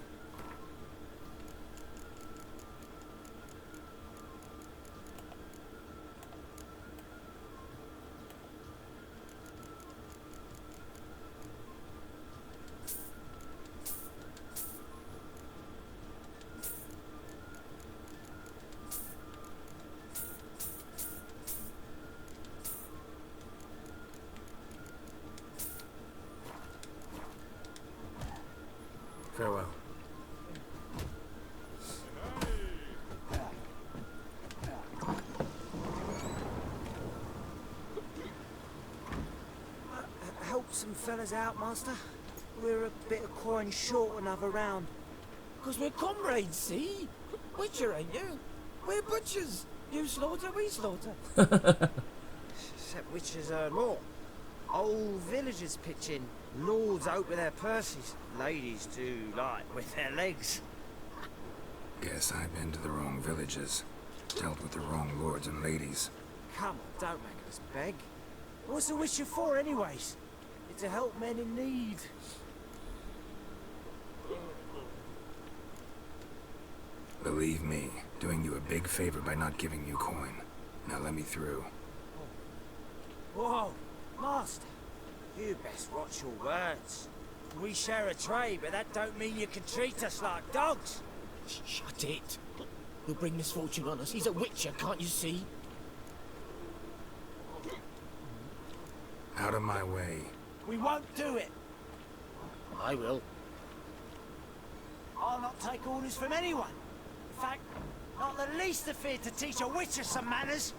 some fellas out, Master? We're a bit of coin short another round. 'Cause we're comrades, see? Butcher, ain't you? We're butchers. You slaughter, we slaughter. Except witches earn more. Old villagers pitch in. Lords out with their purses. Ladies do like with their legs. Guess I've been to the wrong villages. Dealt with the wrong lords and ladies. Come on, don't make us beg. What's a witcher for, anyways? It's to help men in need. Believe me, doing you a big favor by not giving you coin. Now let me through. Whoa, Master. You best watch your words. We share a trade, but that don't mean you can treat us like dogs. Shut it. He'll bring misfortune on us. He's a witcher, can't you see? Out of my way. We won't do it. I will. I'll not take orders from anyone. In fact, not the least afeard to teach a witcher some manners.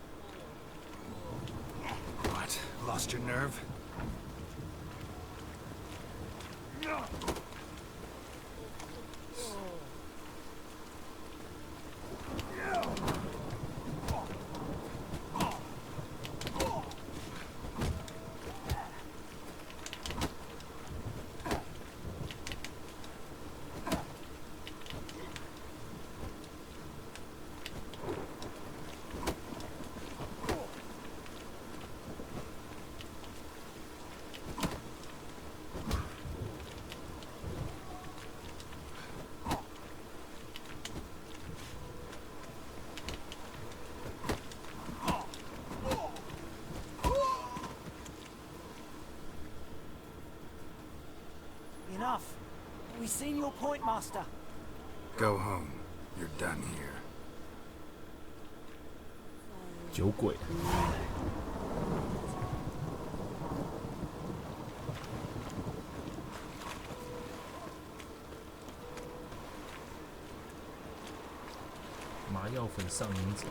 What? Lost your nerve? Enough. We've seen your point, Master. Go home. You're done here. 酒鬼。麻药粉上瘾者。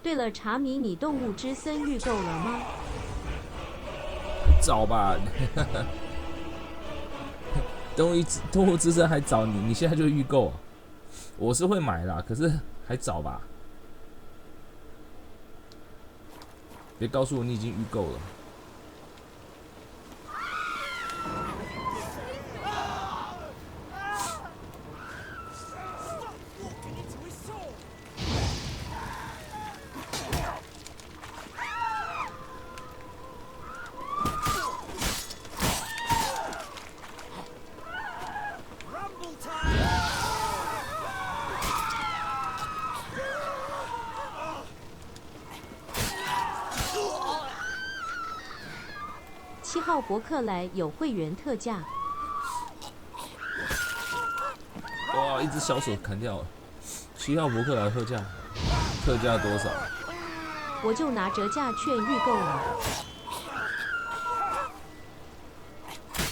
对了，茶米，你动物之森预购了吗？早吧，动物之森还早，你现在就预购，我是会买啦，可是还早吧。别告诉我你已经预购了。7号博客来有会员特价。哇！一只小手砍掉了。7号博客来特价，特价多少？我就拿折价券预购了。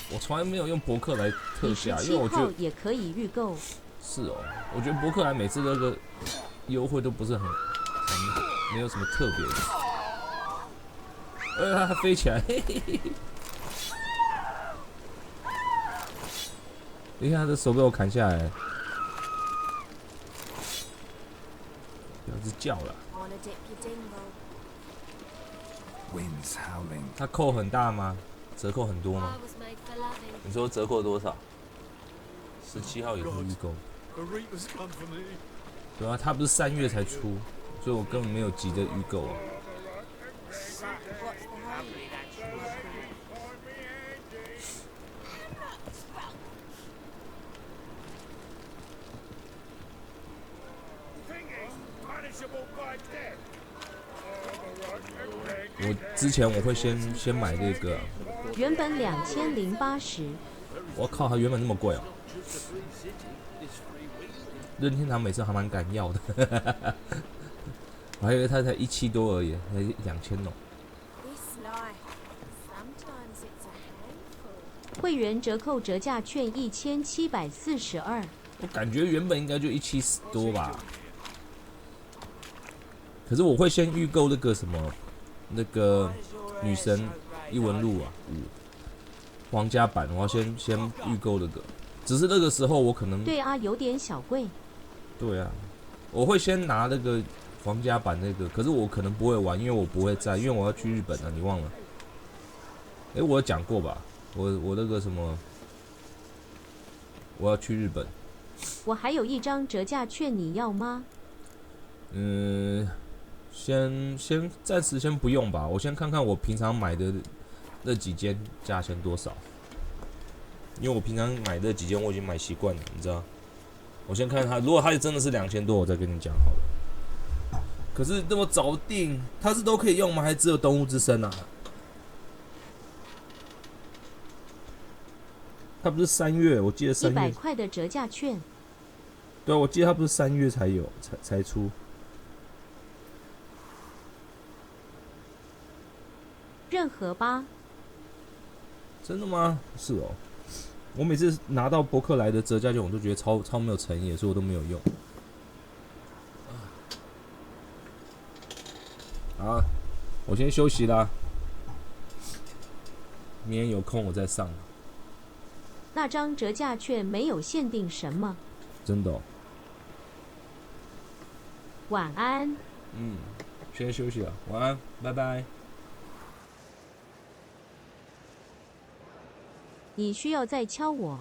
我从来没有用博客来特价，因为我觉得也可以预购。是哦，我觉得博客来每次那个优惠都不是很没有什么特别的。它飞起来，嘿嘿嘿。你看他的手被我砍下来，表子叫了。他扣很大吗？折扣很多吗？你说折扣多少？17号也会预购。对啊，他不是3月才出，所以我根本没有急着预购啊。我之前我会先买这个，原本2080。我靠，它原本那么贵哦！任天堂每次还蛮敢要的，我还以为它才17多而已，才2000哦。会员折扣折价券1742。我感觉原本应该就170多吧。可是我会先预购那个什么，那个女神异闻录啊，5皇家版，我要先预购那个。只是那个时候我可能对啊，有点小贵。对啊，我会先拿那个皇家版那个，可是我可能不会玩，因为我不会在，因为我要去日本啊，你忘了？哎，我有讲过吧？我那个什么，我要去日本。我还有一张折价券，你要吗？先暂时先不用吧，我先看看我平常买的那几间价钱多少，因为我平常买的几间我已经买习惯了，你知道。我先看它，如果它真的是2000多，我再跟你讲好了。可是这么早订，它是都可以用吗？还只有动物之声啊？它不是3月，我记得3月。100块的折价券。对啊，我记得它不是3月才有，才出。任何吧。真的吗？是哦。我每次拿到博客来的折价券，我都觉得超没有诚意，所以我都没有用。好，我先休息啦，明天有空我再上。那张折价券没有限定什么。真的哦。晚安。先休息了，晚安，拜拜。你需要再敲我。